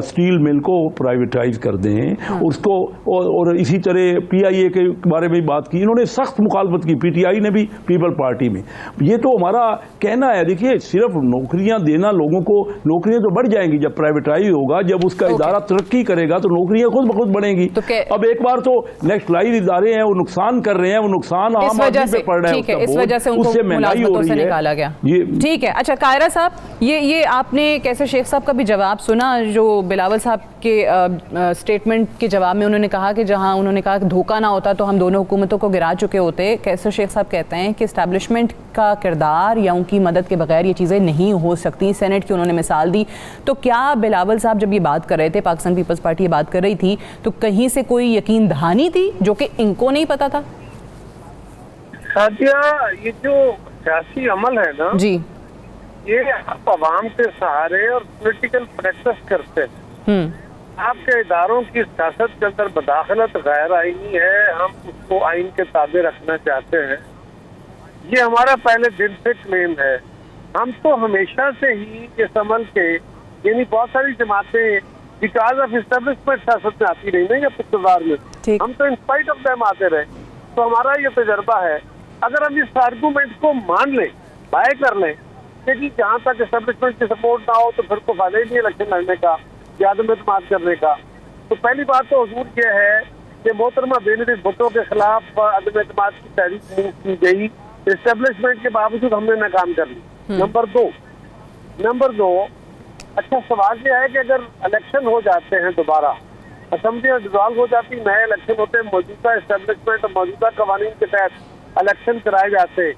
स्टील मिल को प्राइवेटाइज कर दें उसको, और इसी तरह पीआईए के बारे में बात की, इन्होंने सख्त मुखालफत की, पीटीआई ने भी, पीपल पार्टी में। ये तो हमारा कहना है। देखिए सिर्फ नौकरियाँ देना, लोगों को नौकरियाँ तो बढ़ जाएंगी जब प्राइवेटाइज होगा, जब उसका इदारा तरक्की करेगा तो नौकरियाँ खुद ब खुद बढ़ेंगी। तो अब एक बार तो नेशनलाइज इदारे हैं, वो नुकसान कर रहे हैं, वो नुकसान आम आदमी पे पड़ रहा है, ठीक है, इस वजह से उनको मुलाजमतों से निकाला गया। ठीक है। अच्छा कायरा साहब, ये आपने कैसे शेख साहब का भी जवाब सुना, जो बिलावल साहब के स्टेटमेंट के जवाब में उन्होंने कहा कि जहां उन्होंने कहा कि धोखा ना होता तो हम दोनों हुकूमतों को गिरा चुके होते। कैसर शेख साहब कहते हैं कि एस्टैब्लिशमेंट का किरदार या उनकी मदद के बगैर ये चीज़ें नहीं हो सकती। सेनेट की उन्होंने मिसाल दी। तो क्या बिलावल साहब जब ये बात कर रहे थे, पाकिस्तान पीपल्स पार्टी ये बात कर रही थी, तो कहीं से कोई यकीन दहानी थी जो कि इनको नहीं पता था? सादिया, ये जो सियासी अमल है ना जी, ये आप अवाम के सहारे और पॉलिटिकल प्रैक्टिस करते हैं। आपके इदारों की सियासत के अंदर बदाखलत गैर आईनी है, हम उसको आइन के ताबे रखना चाहते हैं। ये हमारा पहले दिन से क्लेम है। हम तो हमेशा से ही इस अमल के, यानी बहुत सारी जमातें बिकॉज ऑफ एस्टेब्लिशमेंट सियासत में आती रही ना या पिछले में, हम तो इंस्पाइट ऑफ देम आते रहे। तो हमारा ये तजर्बा है, अगर हम इस आर्गूमेंट को मान लें, बाय कर लें कि जहाँ तक एस्टेब्लिशमेंट की सपोर्ट ना हो तो फिर को फायदा ही नहीं इलेक्शन लड़ने का या अदम एतमाद करने का। तो पहली बात तो हुजूर ये है कि मोहतरमा बेनजीर भुट्टो के खिलाफ अदम एतमाद की तहरीक मूव की गई, एस्टेब्लिशमेंट के बावजूद हमने नाकाम कर ली। नंबर दो, अच्छा सवाल ये है कि अगर इलेक्शन हो जाते हैं दोबारा, असेंबलियाँ डिजॉल्व हो जाती, नए इलेक्शन होते, मौजूदा एस्टेब्लिशमेंट और मौजूदा कवानीन के तहत इलेक्शन कराए जाते,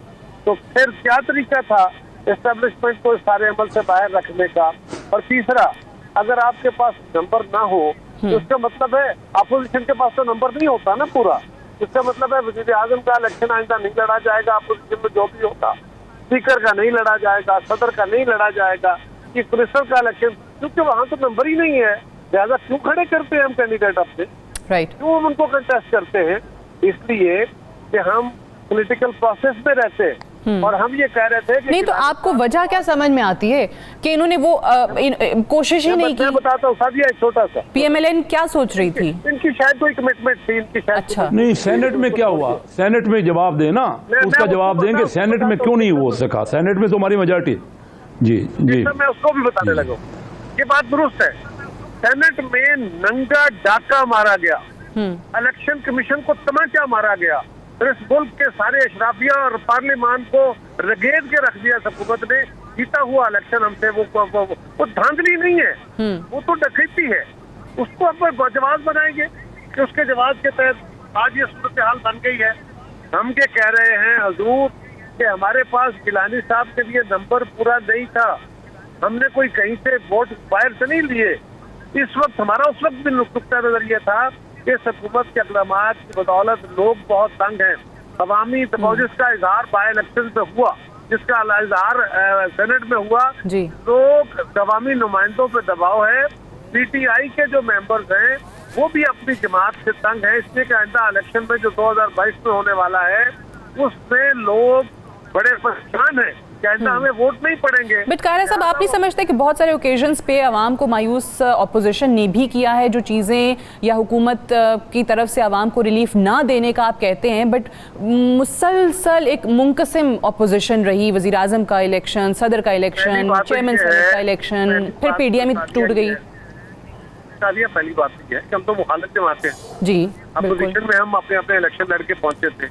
तो फिर क्या तरीका था एस्टेब्लिशमेंट को सारे अमल से बाहर रखने का? और तीसरा, अगर आपके पास नंबर ना हो तो इसका मतलब है अपोजिशन के पास तो नंबर नहीं होता ना पूरा। इसका मतलब है वज़ीर आज़म का इलेक्शन आइंदा नहीं लड़ा जाएगा, अपोजिशन में जो भी होता, स्पीकर का नहीं लड़ा जाएगा, सदर का नहीं लड़ा जाएगा, चीफ मिनिस्टर का इलेक्शन, क्योंकि वहाँ तो नंबर ही नहीं है। लिहाजा क्यों खड़े करते हैं हम कैंडिडेट अपने, राइट, क्यों हम उनको कंटेस्ट करते हैं? इसलिए कि हम पॉलिटिकल प्रोसेस में रहते हैं और हम ये कह रहे थे कि नहीं तो आपको वजह क्या समझ में आती है कि इन्होंने वो कोशिश ही नहीं की? मैं बताता हूँ सादिया, एक छोटा सा, पीएमएलएन क्या सोच रही थी? इनकी शायद कोई कमिटमेंट थी, इनकी शायद अच्छा नहीं, सेनेट में क्या हुआ? सेनेट में जवाब देना, उसका जवाब देंगे। सेनेट में क्यों नहीं हो सका? सेनेट में तो हमारी मेजॉरिटी। जी जी, मैं उसको भी बताने लगा, ये बात दुरुस्त है। सेनेट में नंगा डाका मारा गया, इलेक्शन कमीशन को तमाचा मारा गया, फिर इस मुल्क के सारे अशराफिया और पार्लियामान को रगेद के रख दिया हुकूमत ने। जीता हुआ इलेक्शन हमसे वो धांधली नहीं है, वो तो डकैती है। उसको अब जवाब बनाएंगे कि उसके जवाब के तहत आज ये सूरत हाल बन गई है। हम क्या कह रहे हैं हजूर कि हमारे पास गिलानी साहब के लिए नंबर पूरा नहीं था, हमने कोई कहीं से वोट बाहर से नहीं लिए। इस वक्त हमारा उस वक्त भी नुक्ता नजर ये था कि हुकूमत के इक़दामात की बदौलत लोग बहुत तंग हैं। अवामी तमोजिस का इजहार बाय इलेक्शन में हुआ, जिसका इजहार सेनेट में हुआ, लोग अवामी नुमाइंदों पे दबाव है। पीटीआई के जो मेंबर्स हैं वो भी अपनी जमात से तंग है, इसलिए कि आइंदा इलेक्शन में जो 2022 में होने वाला है उसमें लोग बड़े परेशान हैं कि आइंदा हमें वोट नहीं पड़ेंगे। बट कारा साहब, आप नहीं समझते कि बहुत सारे ओकेजन्स पे आवाम को मायूस ऑपोजिशन ने भी किया है, जो चीज़ें या हुकूमत की तरफ से आवाम को रिलीफ ना देने का आप कहते हैं, बट मुसलसल एक मुनकसिम ऑपोजिशन रही। वज़ीर आज़म का इलेक्शन, सदर का इलेक्शन, चेयरमैन सेनेट का इलेक्शन, फिर पीडीएम टूट गई। पहली बात यह है कि हम तो मुखालिफ जमाते हैं जी, अपोजिशन में, हम अपने अपने इलेक्शन लड़के पहुंचे थे।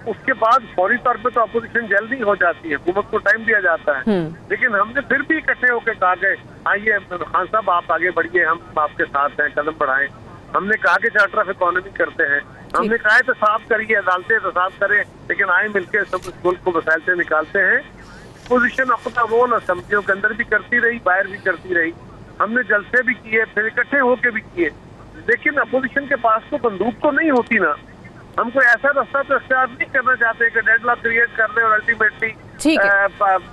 उसके बाद फौरी तौर पे तो अपोजिशन जल्दी हो जाती है, हुकूमत को टाइम दिया जाता है, लेकिन हमने फिर भी इकट्ठे होकर कहा कि आइए खान साहब आप आगे बढ़िए, हम आपके साथ हैं, कदम बढ़ाएं। हमने कहा कि चार्टर ऑफ इकोनॉमी करते हैं, हमने कहा है तो साफ करिए, अदालतें तो साफ करें, लेकिन आए मिलकर सब इस मुल्क को मसाइल से निकालते हैं। अपोजिशन अपना रोल असम्बलियों के अंदर भी करती रही, बाहर भी करती रही, हमने जलसे भी किए, फिर इकट्ठे होके भी किए, लेकिन अपोजिशन के पास तो बंदूक तो नहीं होती ना। हम कोई ऐसा रास्ता तो इख्तियार नहीं करना चाहते कि डेडलॉक क्रिएट कर ले और अल्टीमेटली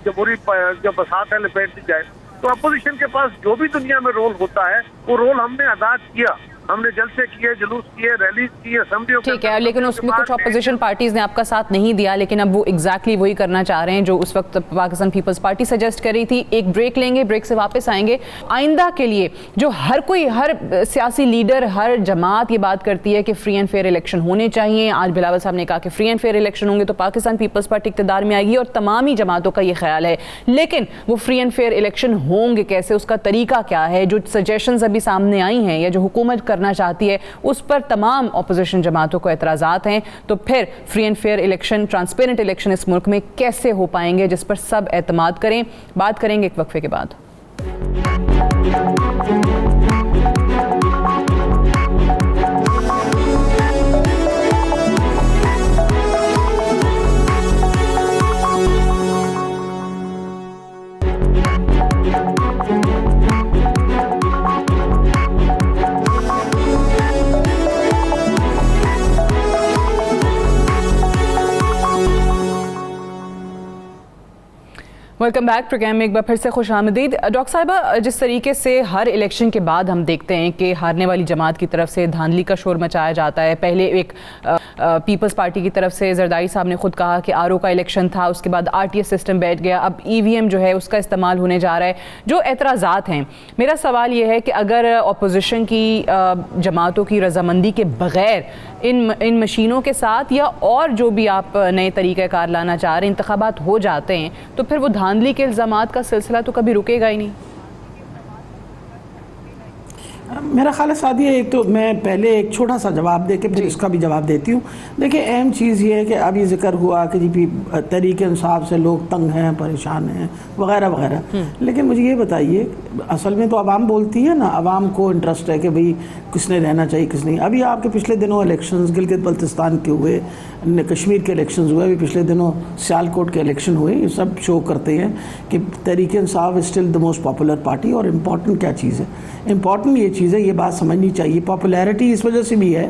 जमहूरी जो बसात है लपेट दी जाए। तो अपोजिशन के पास जो भी दुनिया में रोल होता है वो रोल हमने अदा किया, हमने जलसे किए, जुलूस किए, रैली की, असेंबलियों, ठीक है, लेकिन उसमें कुछ अपोजिशन पार्टीज ने आपका साथ नहीं दिया, लेकिन अब वो एग्जैक्टली वही करना चाह रहे हैं जो उस वक्त पाकिस्तान पीपल्स पार्टी सजेस्ट कर रही थी। एक ब्रेक लेंगे, ब्रेक से वापस आएंगे। आइंदा के लिए जो हर कोई, हर सियासी लीडर, हर जमात ये बात करती है कि फ्री एंड फेयर इलेक्शन होने चाहिए। आज बिलावल साहब ने कहा कि फ्री एंड फेयर इलेक्शन होंगे तो पाकिस्तान पीपल्स पार्टी इक़्तिदार में आएगी, और तमामी जमातों का ये ख्याल है। लेकिन वो फ्री एंड फेयर इलेक्शन होंगे कैसे, उसका तरीका क्या है, जो सजेशंस अभी सामने आई हैं या जो हुकूमत करना चाहती है उस पर तमाम ऑपोजिशन जमातों को एतराज़ात हैं। तो फिर free and fair election, transparent election इस मुल्क में कैसे हो पाएंगे जिस पर सब एतमाद करें? बात करेंगे एक वक्फे के बाद। Welcome back. प्रोग्राम में एक बार फिर से खुश आमदीद। डॉक्टर साहिबा, जिस तरीके से हर इलेक्शन के बाद हम देखते हैं कि हारने वाली जमात की तरफ से धांधली का शोर मचाया जाता है। पहले एक पीपल्स पार्टी की तरफ से जरदारी साहब ने खुद कहा कि आरओ का इलेक्शन था, उसके बाद आरटीएस सिस्टम बैठ गया, अब ईवीएम जो है उसका इस्तेमाल होने जा रहा है, जो एतराज़ात हैं। मेरा सवाल ये है कि अगर अपोजिशन की जमातों की रजामंदी के बग़ैर इन मशीनों के साथ या और जो भी आप नए तरीक़ाकार लाना चाह रहे हैं इंतखाबात हो जाते हैं, तो फिर वो धांधली के इल्ज़ामात का सिलसिला तो कभी रुकेगा ही नहीं। मेरा ख्याल है सादिया, एक तो मैं पहले एक छोटा सा जवाब दे के फिर इसका भी जवाब देती हूँ। देखिए, अहम चीज़ ये है कि अब ये जिक्र हुआ कि जी तरीके इंसाफ से लोग तंग हैं, परेशान हैं, वगैरह वगैरह, लेकिन मुझे ये बताइए, असल में तो आवाम बोलती है ना, आवाम को इंटरेस्ट है कि भाई किसने रहना चाहिए किस नहीं। अभी आपके पिछले दिनों इलेक्शंस गिलगित बल्तिस्तान के हुए, कश्मीर के इलेक्शंस हुए, अभी पिछले दिनों सियालकोट के इलेक्शन हुए, ये सब शो करते हैं कि Tehreek Insaf is still the most popular party. और इम्पॉर्टेंट क्या चीज़ है, इम्पॉर्टेंट ये चीज़ है, ये बात समझनी चाहिए। पॉपुलैरिटी इस वजह से भी है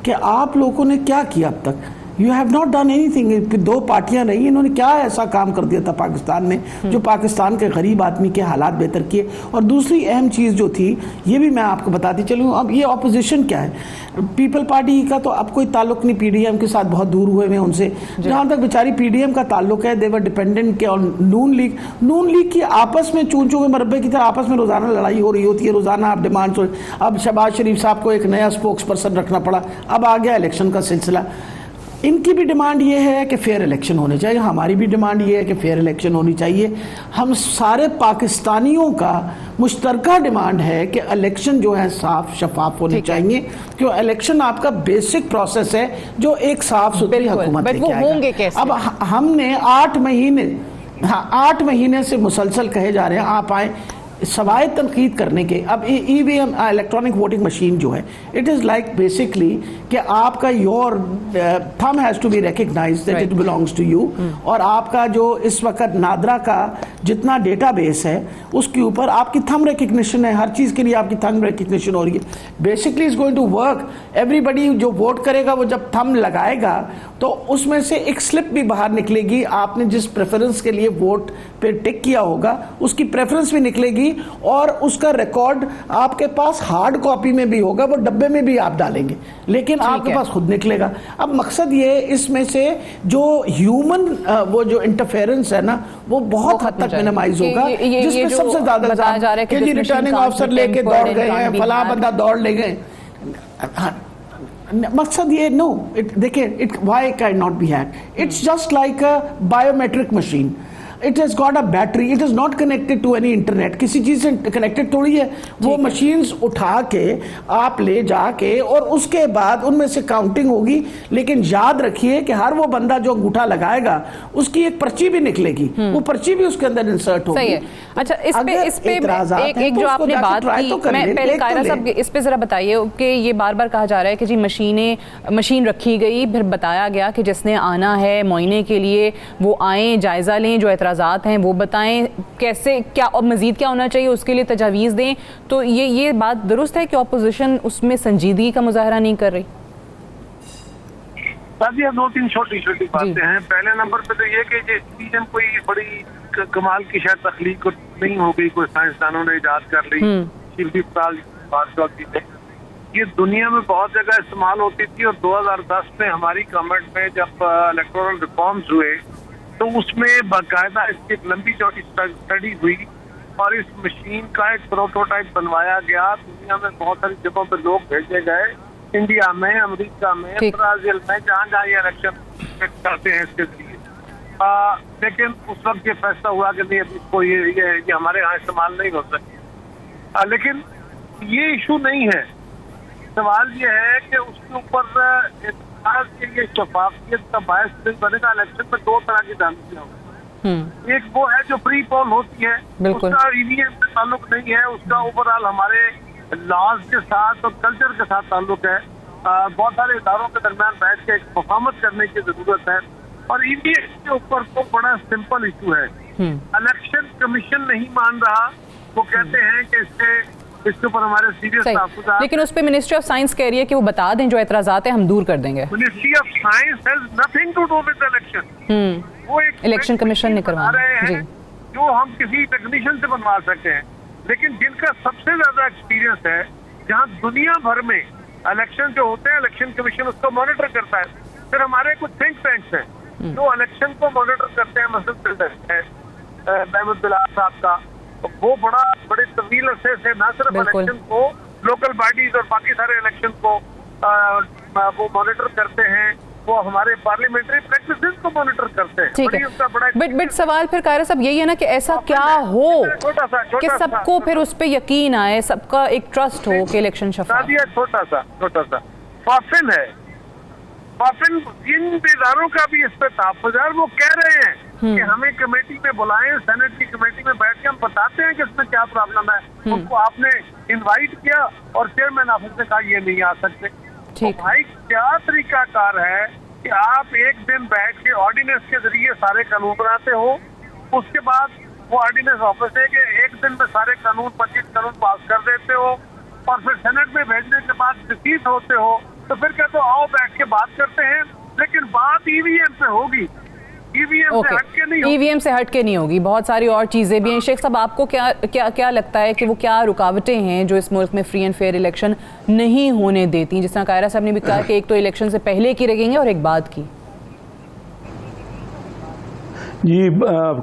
कि आप लोगों ने क्या किया अब तक, you have not done anything. दो पार्टियां रही, इन्होंने क्या ऐसा काम कर दिया था पाकिस्तान में जो पाकिस्तान के गरीब आदमी के हालात बेहतर किए। और दूसरी अहम चीज़ जो थी, ये भी मैं आपको बताती चलूँ, अब ये ऑपोजिशन क्या है, पीपल पार्टी का तो अब कोई ताल्लुक नहीं, पीडीएम के साथ बहुत दूर हुए हैं उनसे। जहाँ तक बेचारी पीडीएम का ताल्लुक है, देवर डिपेंडेंट के और नून लीग की आपस में चूंचों के मरबे की तरह आपस में रोज़ाना लड़ाई हो रही होती है, रोज़ाना आप डिमांड। अब शहबाज शरीफ साहब को एक नया स्पोक्स पर्सन रखना पड़ा, अब आ गया इलेक्शन का सिलसिला। इनकी भी डिमांड ये है कि फेयर इलेक्शन होने चाहिए, हमारी भी डिमांड ये है कि फेयर इलेक्शन होनी चाहिए। हम सारे पाकिस्तानियों का मुश्तरका डिमांड है कि इलेक्शन जो है साफ शफाफ होने चाहिए, क्योंकि इलेक्शन आपका बेसिक प्रोसेस है जो एक साफ सुथरी हुकूमत लेके आएगा। अब हमने 8 महीने से मुसलसल कहे जा रहे हैं आप आए सवाए तनकीद करने के। अब ईवीएम इलेक्ट्रॉनिक वोटिंग मशीन जो है, इट इज़ लाइक बेसिकली कि आपका your thumb has to be recognised that it belongs to you. और आपका जो इस वक्त नादरा का जितना डेटाबेस है उसके ऊपर आपकी थंब रिकग्निशन है, हर चीज़ के लिए आपकी थंब रिकग्निशन हो रही है। Basically is going to work. Everybody जो वोट करेगा वो जब थंब लगाएगा तो उसमें से एक स्लिप भी बाहर निकलेगी, आपने जिस प्रेफरेंस के लिए वोट पे टिक किया होगा उसकी प्रेफरेंस भी निकलेगी और उसका रिकॉर्ड आपके पास हार्ड कॉपी में भी होगा, वो डब्बे में भी आप डालेंगे, लेकिन आपके पास खुद निकलेगा। अब मकसद ये इसमें से जो ह्यूमन वो जो इंटरफेरेंस है ना वो बहुत हद तक मिनिमाइज होगा, जिसमें सबसे ज्यादा कि जी रिटर्निंग ऑफिसर लेके दौड़ गए हैं, फला बंदा दौड़ ले गए। मकसद ये नो देखिए, it why can not be hacked, it's just like a biometric machine. It has got a battery, it is not connected to any internet, किसी चीज से कनेक्टेड थोड़ी है। वो मशीन्स उठा के आप ले जाके और उसके बाद उनमें से काउंटिंग होगी, लेकिन याद रखिए कि हर वो बंदा जो अंगूठा लगाएगा उसकी एक पर्ची भी निकलेगी, वो पर्ची भी उसके अंदर इंसर्ट होगी। सही है। अच्छा, इस पे एक जो आपने बात की, मैं पहले कायरा साहब इस पे जरा बताइए कि ये बार बार कहा जा रहा है कि जी मशीन रखी गई, फिर बताया गया कि जिसने आना है मुआयने के लिए वो आए, जायजा लें, जो एतराज़ात हैं वो बताएं, कैसे क्या और मज़ीद क्या होना चाहिए उसके लिए तजावीज़ दें। तो ये बात दुरुस्त है कि अपोजिशन उसमें संजीदगी का मुजाहरा नहीं कर रही? सादिया, 2-3 छोटी छोटी बातें हैं। पहले नंबर पे तो ये कि ये कोई बड़ी कमाल की शायद तख्लीक नहीं हो गई, कोई साइंसदानों ने इजाद कर ली, शिल्पी साल ये दुनिया में बहुत जगह इस्तेमाल होती थी। और 2010 में हमारी गवर्नमेंट में जब इलेक्टोरल रिफॉर्म्स हुए तो उसमें बाकायदा इसकी एक लंबी चौड़ी स्टडी हुई और इस मशीन का एक प्रोटोटाइप बनवाया गया। दुनिया में बहुत सारी जगहों पर लोग भेजे गए, इंडिया में, अमेरिका में, ब्राजील में, जहाँ जहाँ ये इलेक्शन करते हैं इसके लिए। लेकिन उस वक्त ये फैसला हुआ कि नहीं, अभी इसको ये हमारे यहाँ इस्तेमाल नहीं हो सकती। लेकिन ये इशू नहीं है, सवाल ये है कि उसके ऊपर के लिए शफाफियत का बायस बनेगा। इलेक्शन में 2 तरह की दानिशियां होती, एक वो है जो प्री पोल होती है, उसका ईवीएम से ताल्लुक नहीं है, उसका ओवरऑल हमारे लॉज के साथ और कल्चर के साथ ताल्लुक है। बहुत सारे इदारों के दरमियान बैठ के एक परफॉर्मेंस करने की जरूरत है। और ईवीएम के ऊपर तो बड़ा सिंपल इशू है, इलेक्शन कमीशन नहीं मान रहा, वो कहते हैं कि इसके ऊपर हमारे सीरियस तहफ़्फ़ुज़ात, लेकिन उस पे मिनिस्ट्री ऑफ साइंस कह रही है कि वो बता दें जो एतराज़ात है हम दूर कर देंगे। Ministry of science has nothing to do with election. वो एक इलेक्शन कमीशन ने करवा रहे हैं जो हम किसी टेक्नीशियन से बनवा सकते हैं, लेकिन जिनका सबसे ज्यादा एक्सपीरियंस है, जहां दुनिया भर में इलेक्शन जो होते हैं इलेक्शन कमीशन उसको मॉनिटर करता है। फिर हमारे कुछ थिंक टैंक्स हैं जो इलेक्शन को मॉनिटर करते हैं, मसलन महमूद बिलाल साहब का, वो बड़े तवील अरसे से न सिर्फ इलेक्शन को, लोकल बॉडीज और बाकी सारे इलेक्शन को वो मॉनिटर करते हैं, वो हमारे पार्लियामेंट्री प्रैक्टिसेस को मॉनिटर करते हैं। ठीक है, बट सवाल फिर कायरा साहब यही है ना कि ऐसा क्या हो कि सबको फिर उस पर यकीन आए, सबका एक ट्रस्ट हो कि इलेक्शन शफाफ। छोटा सा फाफिल है, फाफिल इन इदारों का भी इस पे तहफ़्फ़ुज़ात, वो कह रहे हैं कि हमें कमेटी में बुलाएं, सेनेट की कमेटी में बैठ के हम बताते हैं कि इसमें क्या प्रॉब्लम है। उनको आपने इनवाइट किया और चेयरमैन ऑफिस ने कहा ये नहीं आ सकते। तो भाई क्या तरीकाकार है कि आप एक दिन बैठ के ऑर्डिनेंस के जरिए सारे कानून बनाते हो, उसके बाद वो ऑर्डिनेंस ऑफिस है कि एक दिन में सारे कानून 25 कानून पास कर देते हो और फिर सेनेट में भेजने के बाद डिफीट होते हो, तो फिर कहते हो आओ बैठ के बात करते हैं, लेकिन बात ईवीएम पे होगी, ईवीएम से हटके नहीं होगी। ईवीएम से हटके नहीं होगी, बहुत सारी और चीजें भी हैं। शेख साहब, आपको क्या क्या क्या लगता है कि वो क्या रुकावटें हैं जो इस मुल्क में फ्री एंड फेयर इलेक्शन नहीं होने देती? जिस तरह कायरा साहब ने भी कहा कि एक तो इलेक्शन से पहले की रखेंगे और एक बाद की। जी,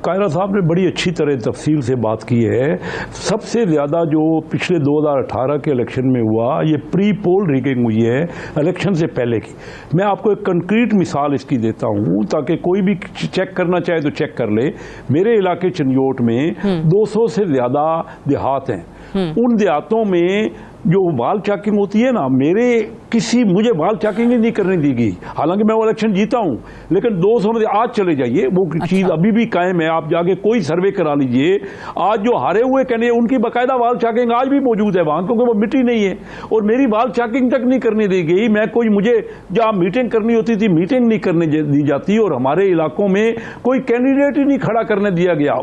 कायरा साहब ने बड़ी अच्छी तरह तफसील से बात की है। सबसे ज़्यादा जो पिछले 2018 के इलेक्शन में हुआ, ये प्री पोल रिगिंग हुई है इलेक्शन से पहले की। मैं आपको एक कंक्रीट मिसाल इसकी देता हूँ ताकि कोई भी चेक करना चाहे तो चेक कर ले। मेरे इलाके चंदियोट में 200 से ज़्यादा देहात हैं। उन देहातों में जो वाल चेकिंग होती है ना, मुझे वाल चेकिंग ही नहीं करने दी गई, हालांकि मैं वो इलेक्शन जीता हूं, लेकिन 200 में आज चले जाइए, वो चीज अभी भी कायम है। आप जाके कोई सर्वे करा लीजिए, आज जो हारे हुए कैंडिडेट उनकी बाकायदा वाल चेकिंग आज भी मौजूद है वहां, क्योंकि वो मिट्टी नहीं है और मेरी वाल चेकिंग तक नहीं करने दी गई। मुझे जहां मीटिंग करनी होती थी मीटिंग नहीं करने दी जाती और हमारे इलाकों में कोई कैंडिडेट ही नहीं खड़ा करने दिया गया।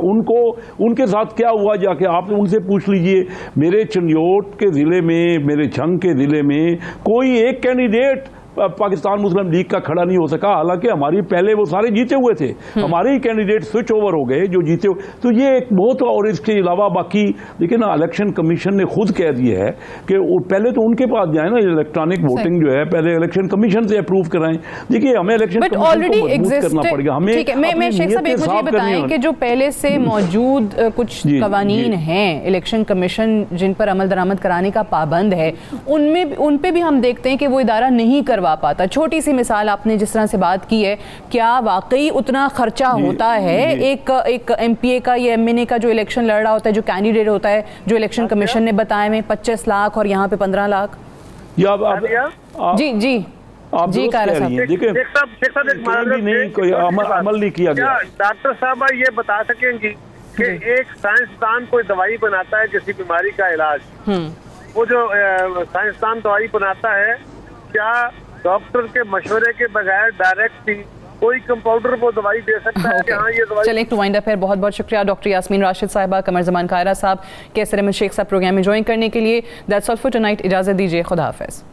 उनके साथ क्या हुआ जाके आप उनसे पूछ लीजिए। मेरे चंदियोट के जिले में, मेरे झंग के जिले में कोई एक कैंडिडेट पाकिस्तान मुस्लिम लीग का खड़ा नहीं हो सका, हालांकि हमारी पहले वो सारे जीते हुए थे, हमारे ही कैंडिडेट स्विच ओवर हो गए जो जीते हुए। तो ये एक बहुत, और इसके अलावा बाकी देखिए ना, इलेक्शन कमीशन ने खुद कह दिया है कि पहले तो उनके पास जाए ना, इलेक्ट्रॉनिक वोटिंग जो है पहले इलेक्शन कमीशन से अप्रूव कराएं। देखिए हमें इलेक्शन कमीशन को मजबूत करना पड़ेगा। हमें मैं शेख साहब एक मुझे बताएं कि जो पहले से मौजूद कुछ कवानीन हैं इलेक्शन कमीशन जिन पर अमल दरामद कराने का पाबंद है, उन पे भी हम देखते हैं कि वो इदारा नहीं करवा पाता। छोटी सी मिसाल आपने जिस तरह से बात की है, क्या वाकई उतना खर्चा होता है एक एमपीए का या एमएनए का जो इलेक्शन लड़ रहा होता है, जो कैंडिडेट होता है, जो इलेक्शन कमीशन ने बताया में 25 लाख और यहाँ पे 15 लाख? जी कायरा साहब, अमल नहीं किया गया। डॉक्टर साहब ये बता सकेंगी कि एक साइंसदान कोई दवाई बनाता है किसी बीमारी का इलाज, वो जो साइंसदान दवाई बनाता है, क्या डॉक्टर के मशवरे के बगैर डायरेक्ट कोई कंपाउंडर वो दवाई दे सकता है? हाँ, ये दवाई। चलें, टू वाइंड अप है। बहुत बहुत शुक्रिया डॉक्टर यास्मीन राशिद साहिबा, कमर जमान कायरा साहब, कैसर अहमद शेख साहब प्रोग्राम में ज्वाइन करने के लिए। That's all for tonight. इजाजत दीजिए, खुदा हाफिज।